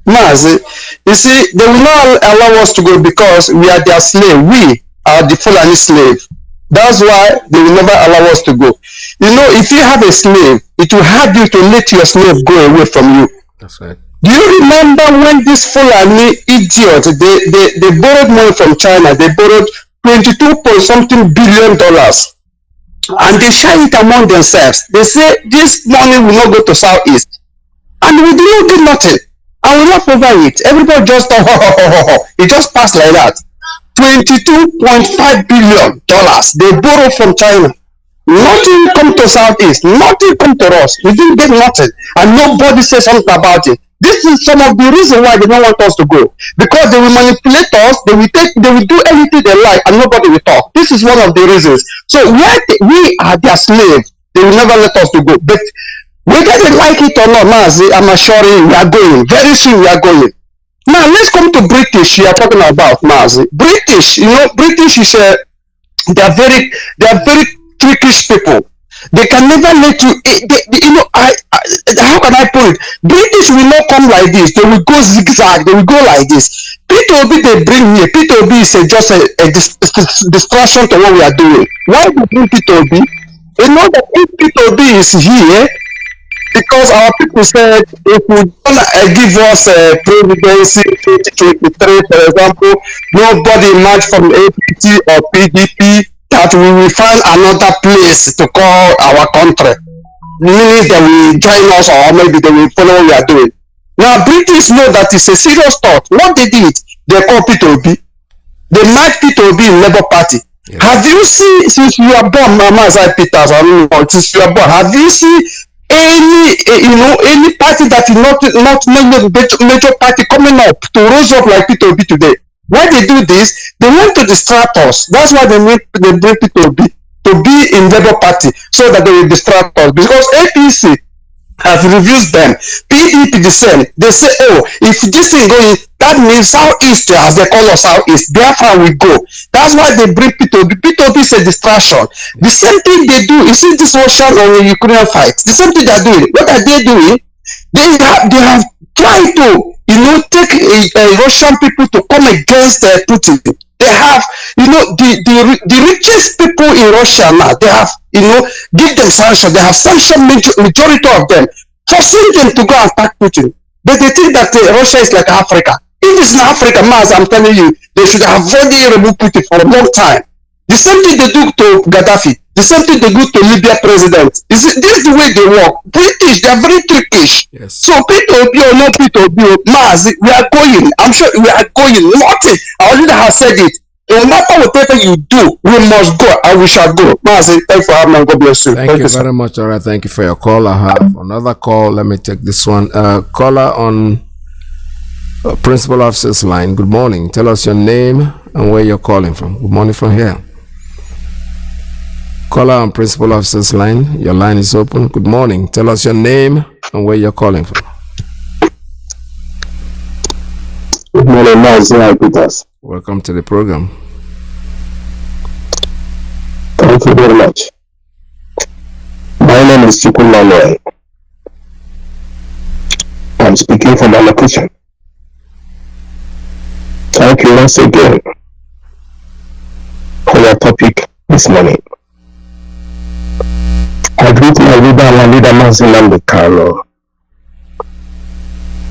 Mazi, you see, they will not allow us to go because we are their slave. We are the Fulani slave. That's why they will never allow us to go. If you have a slave, it will hard you to let your slave go away from you.
That's right.
Do you remember when this Fulani idiot, they borrowed money from China? They borrowed 22 billion dollars. And they share it among themselves. They say this money will not go to Southeast. And we do not do nothing. And we not provide it. Everybody just thought, it just passed like that. $22.5 billion they borrow from China. Nothing come to Southeast. Nothing come to us. We didn't get nothing. And nobody says something about it. This is some of the reasons why they don't want us to go. Because they will manipulate us, they will do anything they like, and nobody will talk. This is one of the reasons. So we are their slave. They will never let us to go. But whether they like it or not, Mazi, I'm assuring you, we are going. Very soon we are going. Now let's come to British. You are talking about, Mazi. British, British is they are very trickish people. They can never let you. How can I put it? British will not come like this. They will go zigzag. They will go like this. P2B they bring here. P2B is just a distraction to what we are doing. Why do we bring P2B? You know that if P2B is here, because our people said if we don't give us presidency 2023, for example, nobody emerge from APT or PDP, that we will find another place to call our country. Meaning they will join us or maybe they will follow what we are doing. Now British know that it's a serious thought. What they did, they call P2B. They merge P2B in Labour Party. Yeah. Have you seen, since you are born, Mazi Peters, since you are born, have you seen any party that is not major party coming up to rise up like P2B today? Why they do this? They want to distract us. That's why they bring P2B to be in Labour Party so that they will distract us. Because APC, has refused them. PDP the same. They say, oh, if this thing going, that means Southeast, as they call us Southeast, Biafra will go. That's why they bring P2B. P2B is a distraction. The same thing they do. You see this Russian or Ukrainian fight. The same thing they're doing. What are they doing? They have tried to, take Russian people to come against Putin. They have, the richest people in Russia now, they have, give them sanctions. They have sanctioned majority of them, forcing them to go and attack Putin. But they think that Russia is like Africa. If it's in Africa, Maz, I'm telling you, they should have already removed Putin for a long time. The same thing they do to Gaddafi. The same thing they do to Libya president. This is the way they work. British, they are very trickish.
Yes.
So P2B or no P2B, Maz, we are going. I'm sure we are going. Nothing. I already have said it. No matter whatever you do, we must go and we shall go. Maz, thank you for having me. God bless you.
Thank you very much. All right. Thank you for your call. I have another call. Let me take this one. Caller on Principal Officer's line. Good morning. Tell us your name and where you're calling from. Good morning from here. Caller on Principal Officer's line. Your line is open. Good morning. Tell us your name and where you're calling from.
Good morning, Mazi Iyke.
Welcome to the program.
Thank you very much. My name is Chukwuma. I'm speaking from my location. Thank you once again for your topic this morning. I greet my leader, Mazi Kanu,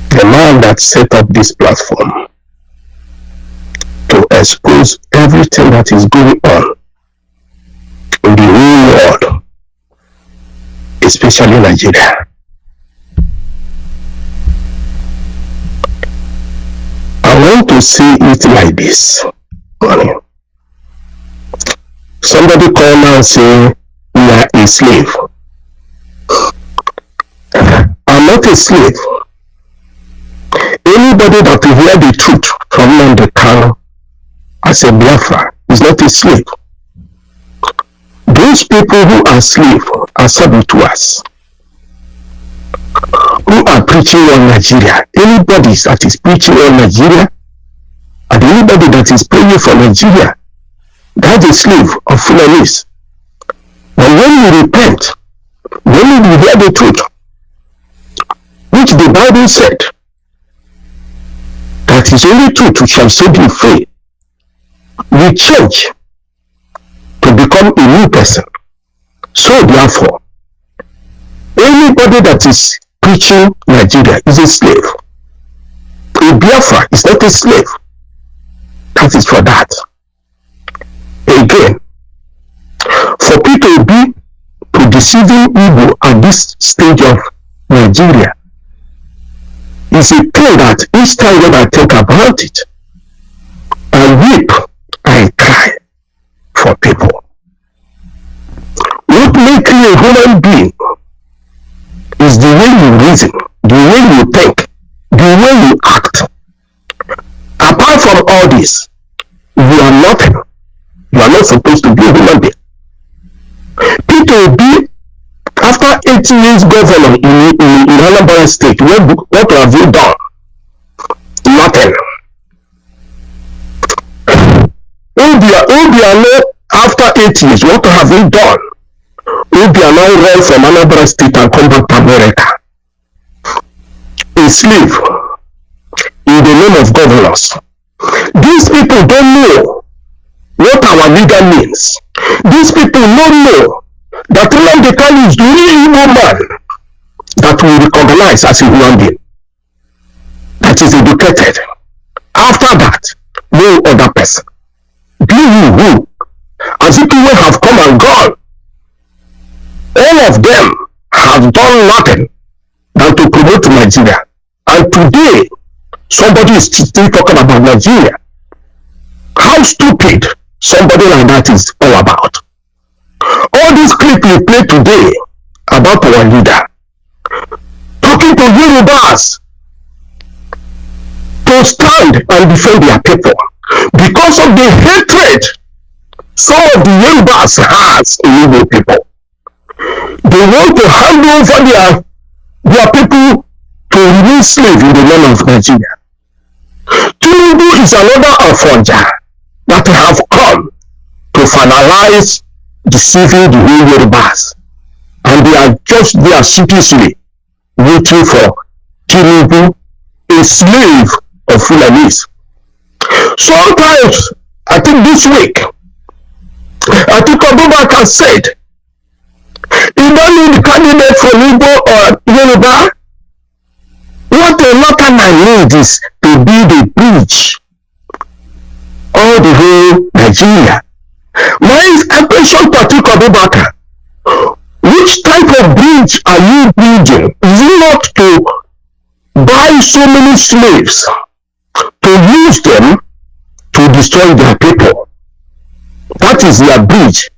the man that set up this platform to expose everything that is going on in the whole world, especially Nigeria. I want to see it like this. Somebody call now and say, we are a slave. I'm not a slave. Anybody that will hear the truth from Nnamdi as a Biafra is not a slave. Those people who are slaves are saboteurs, who are preaching on Nigeria. Anybody that is preaching on Nigeria and anybody that is praying for Nigeria, that's a slave of Fulanis. But when we repent, when we hear the truth, which the Bible said, that is only truth which shall set you free, we change to become a new person. So therefore, anybody that is preaching Nigeria is a slave. A Biafra is not a slave. That is for that. Again, for people to be to deceiving Igbo at this stage of Nigeria is a thing that each time when I think about it, I weep and cry for people. What makes you a human being is the way you reason, the way you think, the way you act. Apart from all this, you are nothing. You are not supposed to be a human being. P2B, after 8 years governor in Anambra State, what have you done? Nothing. Obiano, after 8 years, what have you done? Obiano ran from Anambra State and come back to America. A slave in the name of governors. These people don't know what our leader means. These people don't know that Nnamdi Kanu is the only man that we recognize as a human being, that is educated. After that, no other person. Be who? As if people have come and gone. All of them have done nothing than to promote Nigeria. And today, somebody is still talking about Nigeria. How stupid somebody like that is all about. All this clip we play today about our leader, talking to Yorubas to stand and defend their people because of the hatred some of the Yorubas has in Igbo people. They want to hand over their people to remain slave in the land of Nigeria. Tinubu is another Afonja that have come to finalize deceiving the whole Yorubas, and they are just there seriously waiting for Tinubu, a slave of Fulanis. Sometimes, I think this week, I think Abubakar said, he don't need a candidate for Igbo or Yoruba. What a local need is to build a bridge all the whole Nigeria. My question to Atiku Abubakar, which type of bridge are you building? Is it not to buy so many slaves, to use them to destroy their people? That is their bridge.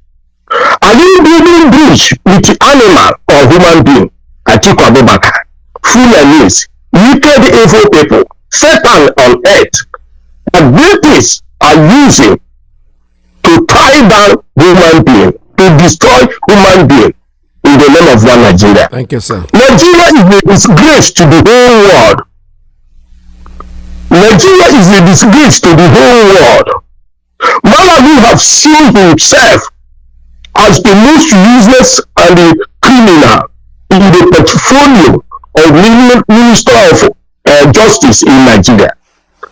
Are you building bridge with animal or human being? Atiku Abubakar, Fulanis, wicked evil people, Satan on earth, that British are using to tie down human being, to destroy human being in the name of one Nigeria.
Thank you, sir.
Nigeria is a disgrace to the whole world. Nigeria is a disgrace to the whole world. Malawi have seen himself as the most useless and the criminal in the portfolio of Minister of Justice in Nigeria,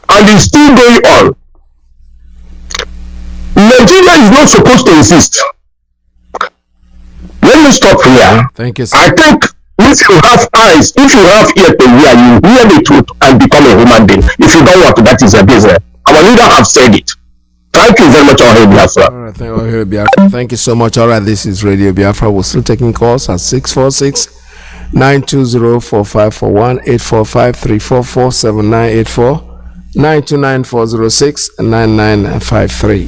and it's still going on. Nigeria is not supposed to exist. Let me stop here.
Thank you, sir.
I think if you have eyes, if you have ear to hear, you hear the truth and become a human being. If you don't want to, that is a business. Our leader have said it. Thank you very much, Radio Biafra.
All right, thank you, Radio Biafra. Thank you so much. All right, this is Radio Biafra. We're still taking calls at 646-920-4541, 845-344-7984, 929-406-9953.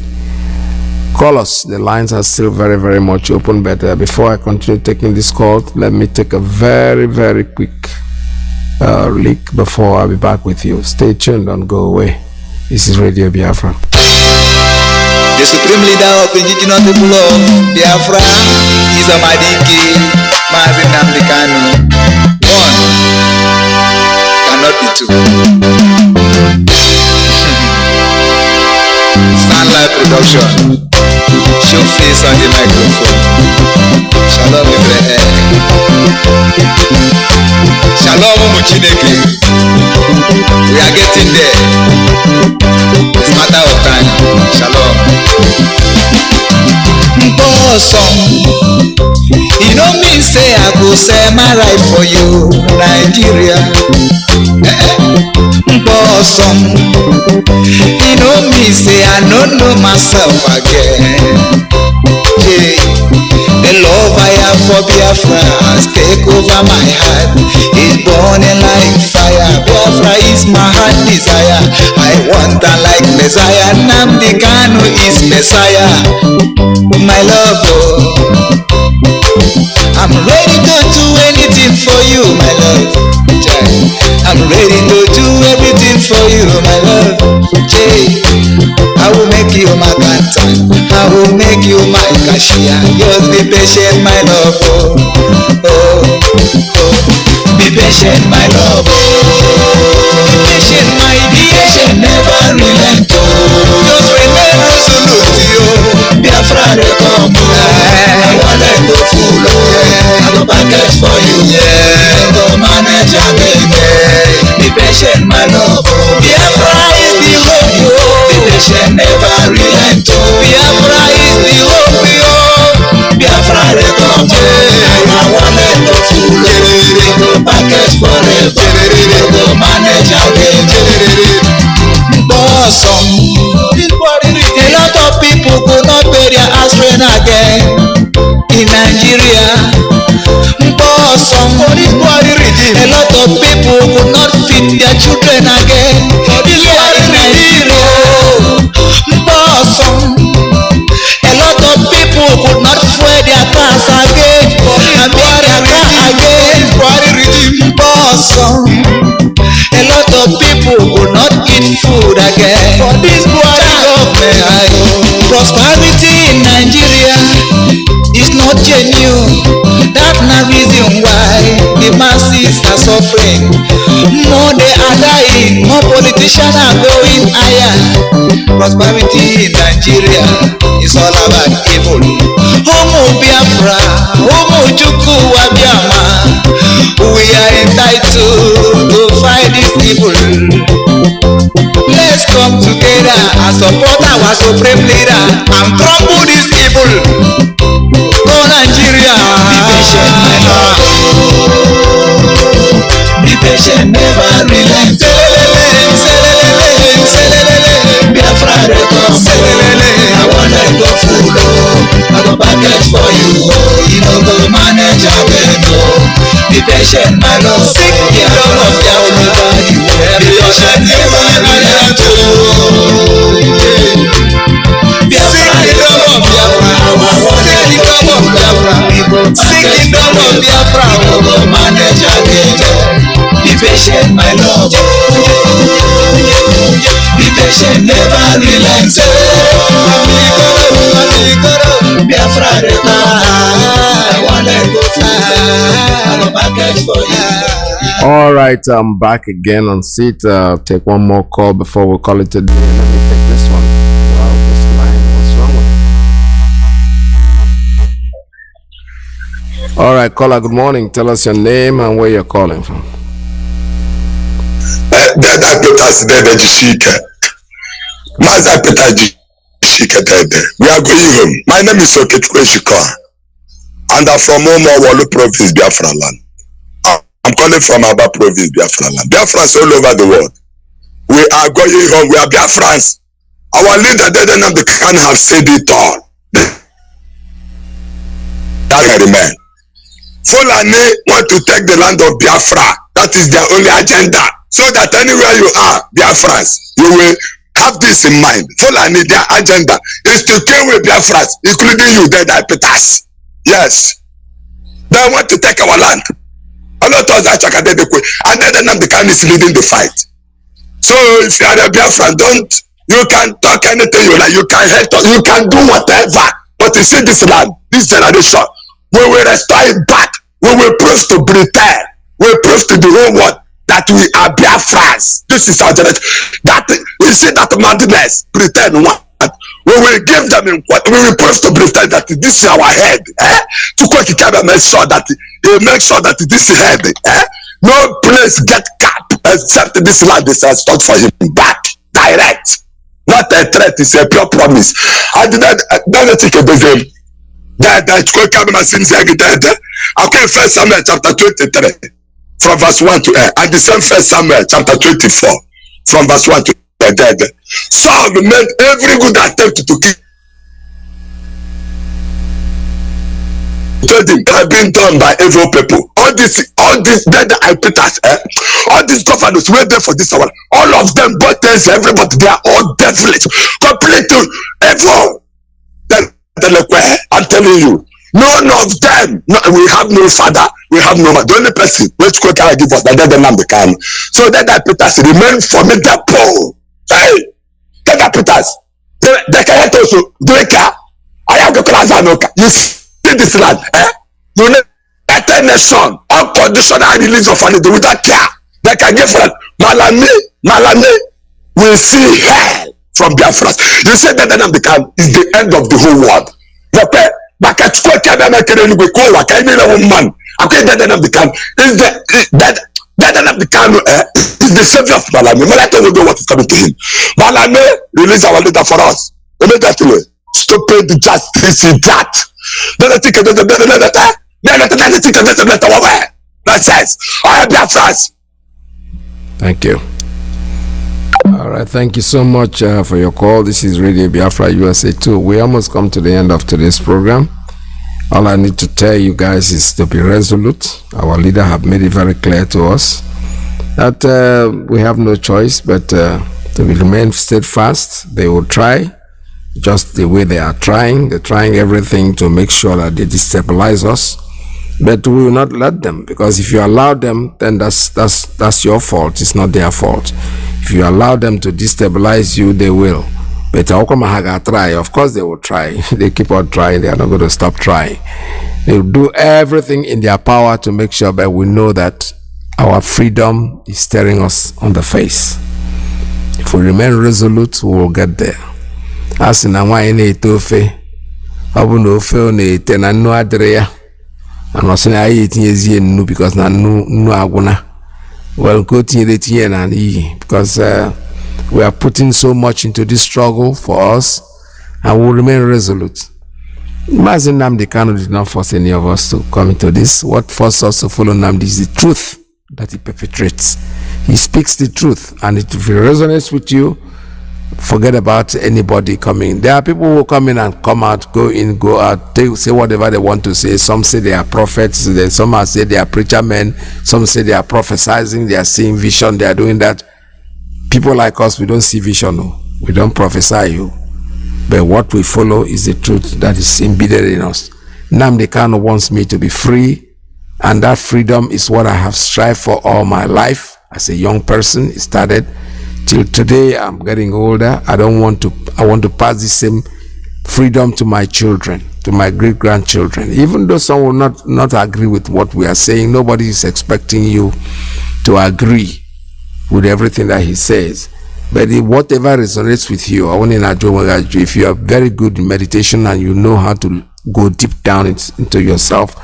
Call us. The lines are still very, very much open. But before I continue taking this call, let me take a very, very quick leak before I'll be back with you. Stay tuned. Don't go away. This is Radio Biafra.
The supreme leader of indigenous people of Biafra is Mazi Iyke, Mazi Kanu. One cannot be two. Sunlight production. Show face on the microphone. Shalom Ibrahim. Shalom Muchineke. We are getting there. It's a matter of time. Shalom. Awesome. You know me say I go say my right for you, Nigeria. Awesome. You know me say I don't know myself again. Hey. The love I have for Biafra has taken over my heart. It's burning like fire. Biafra is my heart desire. I want her like Messiah. Nnamdi Kanu is Messiah. My love, oh. I'm ready to do anything for you, my love. I'm ready to do everything for you, my love. I will make you my canton. I will make you my cashier. Just be patient, my love. Oh, oh, oh. Be patient, my love. Oh, be patient, my dear. Never relent. Oh, just remain resolute. Oh, Biafra, come. I want to go full. I go package for you. Yeah, go manage your baby. Be patient, my love. Biafra is the hope. Be patient, never relent. Biafra is the hope. Biafra, come. I want to go full. I go package forever. I go manage your baby. Awesome. A lot of people could not pay their children again in Nigeria. Awesome. A lot of people could not feed their children again here in Nigeria. Awesome. A lot of people could not fuel their cars again and make their car again. Awesome. A lot of people could not eat food again for this Buhari government. Prosperity in Nigeria is not genuine. That's the reason why the masses are suffering. More they are dying, more politicians are going higher. Prosperity in Nigeria is all about evil. Homo Biafra, Homo Juku Wabiama. We are entitled to fight this evil. Let's come together and support our supreme leader and crumble this evil. Go Nigeria. Be patient, my love. Be patient, never relent. Biafra return. I wanna go full. I go package for you. You know go manage again. Be patient, my love. Seek the love of Biafra. Be patient, never relent. Biafra return. Seek the love of Biafra. Go manage again. Be patient, my love. Be patient, never relent. Biafra return. I wanna go far. I'm a package for you.
All right, I'm back again on seat. Take one more call before we call it a day. Let me take this one. Wow, this line, what's wrong with it? All right, caller, good morning. Tell us your name and where you're calling from.
That Peter's dead, Mazi Iyke. We are going home. My name is Okechukwu, and I'm from Omo Wolu Province, Biafra land. I'm calling from Aba Province, Biafra land. Biafrans all over the world. We are going home. We are Biafrans. Our leader, Nnamdi, can have said it all. That remain. Fulani want to take the land of Biafra. That is their only agenda. So that anywhere you are, Biafrans, you will have this in mind. Fulani, their agenda is to kill with Biafrans, including you, dead Peters. Yes. They want to take our land. A lot of that and then Nnamdi is leading the fight. So if you are a Biafran, you can talk anything you like, you can hate, you can do whatever. But you see this land, this generation, we will restore it back. We will prove to Britain, we will prove to the whole world that we are Biafrans. This is our generation. That we see that madness, Britain want. We will give them in what we will prove to Britain that this is our head. To make sure that this head, no place get cap except this land is stored for him back direct. Not a threat, it's a pure promise. I did not take a big that okay, First Samuel chapter 23 from verse 1 to and the same First Samuel chapter 24 from verse 1 to Saul made every good attempt to kill. Told him have been done by evil people. All this dead Peters, all these governors were there for this hour. All of them, buttons, everybody, they are all devilish, completely evil. Then I'm telling you, none of them. No, we have no father, we have no mother. The only person which can give us that Nnamdi Kanu. So that Peters remain formidable. Hey, that Peters. They can also drink. I have the class. You see this land, You know that nation unconditional release of money without care. They can give for Malame will see hell from Biafra. You said that Nnamdi Kanu is the end of the whole world. Is the savior of Malame. Malame will know what is coming to him. Malame release our leader for us. Immediately, stupid justice in that.
Thank you. All right, thank you so much for your call. This is Radio Biafra USA 2. We almost come to the end of today's program. All I need to tell you guys is to be resolute. Our leader have made it very clear to us that we have no choice but to remain steadfast. They will try just the way they are trying. They're trying everything to make sure that they destabilize us. But we will not let them, because if you allow them, then that's your fault. It's not their fault. If you allow them to destabilize you, they will. But Okamahaga try. Of course they will try. They keep on trying. They are not going to stop trying. They will do everything in their power to make sure that we know that our freedom is staring us on the face. If we remain resolute, we will get there. As in why na-ete ofe, ọ bụ na ofe ọ na-ete na nnu adịrị ya, and ọsị na anyị etinyezie nnu because na nnu agwụna. Well, go tinye na iyi because we are putting so much into this struggle for us, and we will remain resolute. Mazi Nnamdi Kanu did not force any of us to come into this. What forced us to follow Nnamdi is the truth that he perpetrates. He speaks the truth, and if it resonates with you, forget about anybody coming. There are people who come in and come out, go in, go out, say whatever they want to say. Some say they are prophets, some say they are preacher men, some say they are prophesizing, they are seeing vision, they are doing that. People like us, we don't see vision, no. We don't prophesy you. But what we follow is the truth that is embedded in us. Nnamdi Kanu wants me to be free, and that freedom is what I have strived for all my life. As a young person, it started till today. I'm getting older. I want to pass the same freedom to my children, to my great-grandchildren. Even though some will not agree with what we are saying, nobody is expecting you to agree with everything that he says. But whatever resonates with you, if you are very good in meditation and you know how to go deep down into yourself,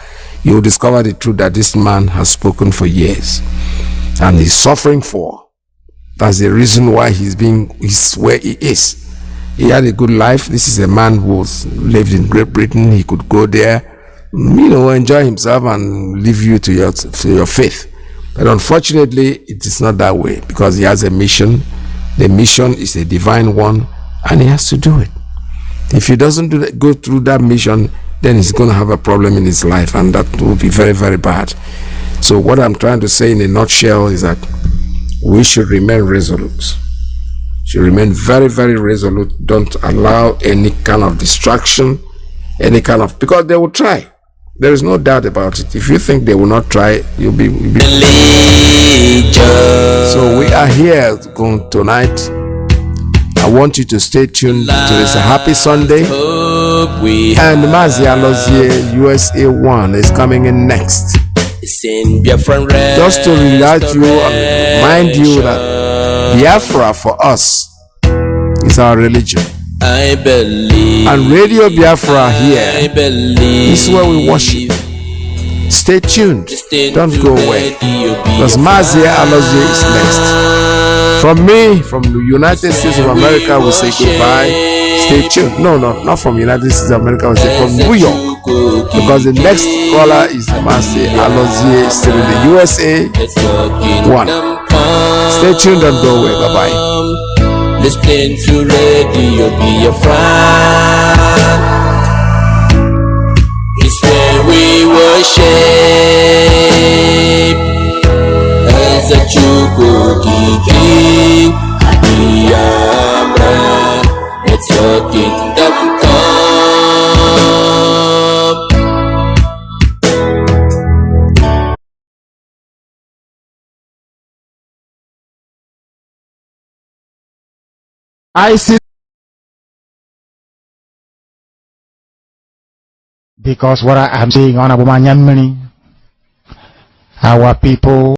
you will discover the truth that this man has spoken for years and he's suffering for. That's the reason why he's where he is. He had a good life. This is a man who lived in Great Britain. He could go there, enjoy himself and leave you to your faith. But unfortunately, it is not that way because he has a mission. The mission is a divine one, and he has to do it. If he doesn't go through that mission, then he's going to have a problem in his life, and that will be very, very bad. So what I'm trying to say in a nutshell is that we should remain resolute. Should remain very, very resolute. Don't allow any kind of distraction, because they will try. There is no doubt about it. If you think they will not try, you'll be. So we are here tonight. I want you to stay tuned to this happy Sunday. And Mazi Iyke USA 1 is coming in next. Just to relax you and remind you that Biafra for us is our religion.
I believe,
and Radio Biafra here is where we worship. Stay tuned. Don't go away. Because Mazi Iyke is next. From me, from the United States of America, we say goodbye. Stay tuned. No, not from United States of America, we say from New York. Because the next caller is Mazi Iyke, still in the USA 1. Stay tuned. Don't go away. Bye-bye.
Listen to Radio Biafra. It's where we worship as a Chuko King Biafra. It's your kingdom come.
I see. Because what I am saying on Abumanyamini, our people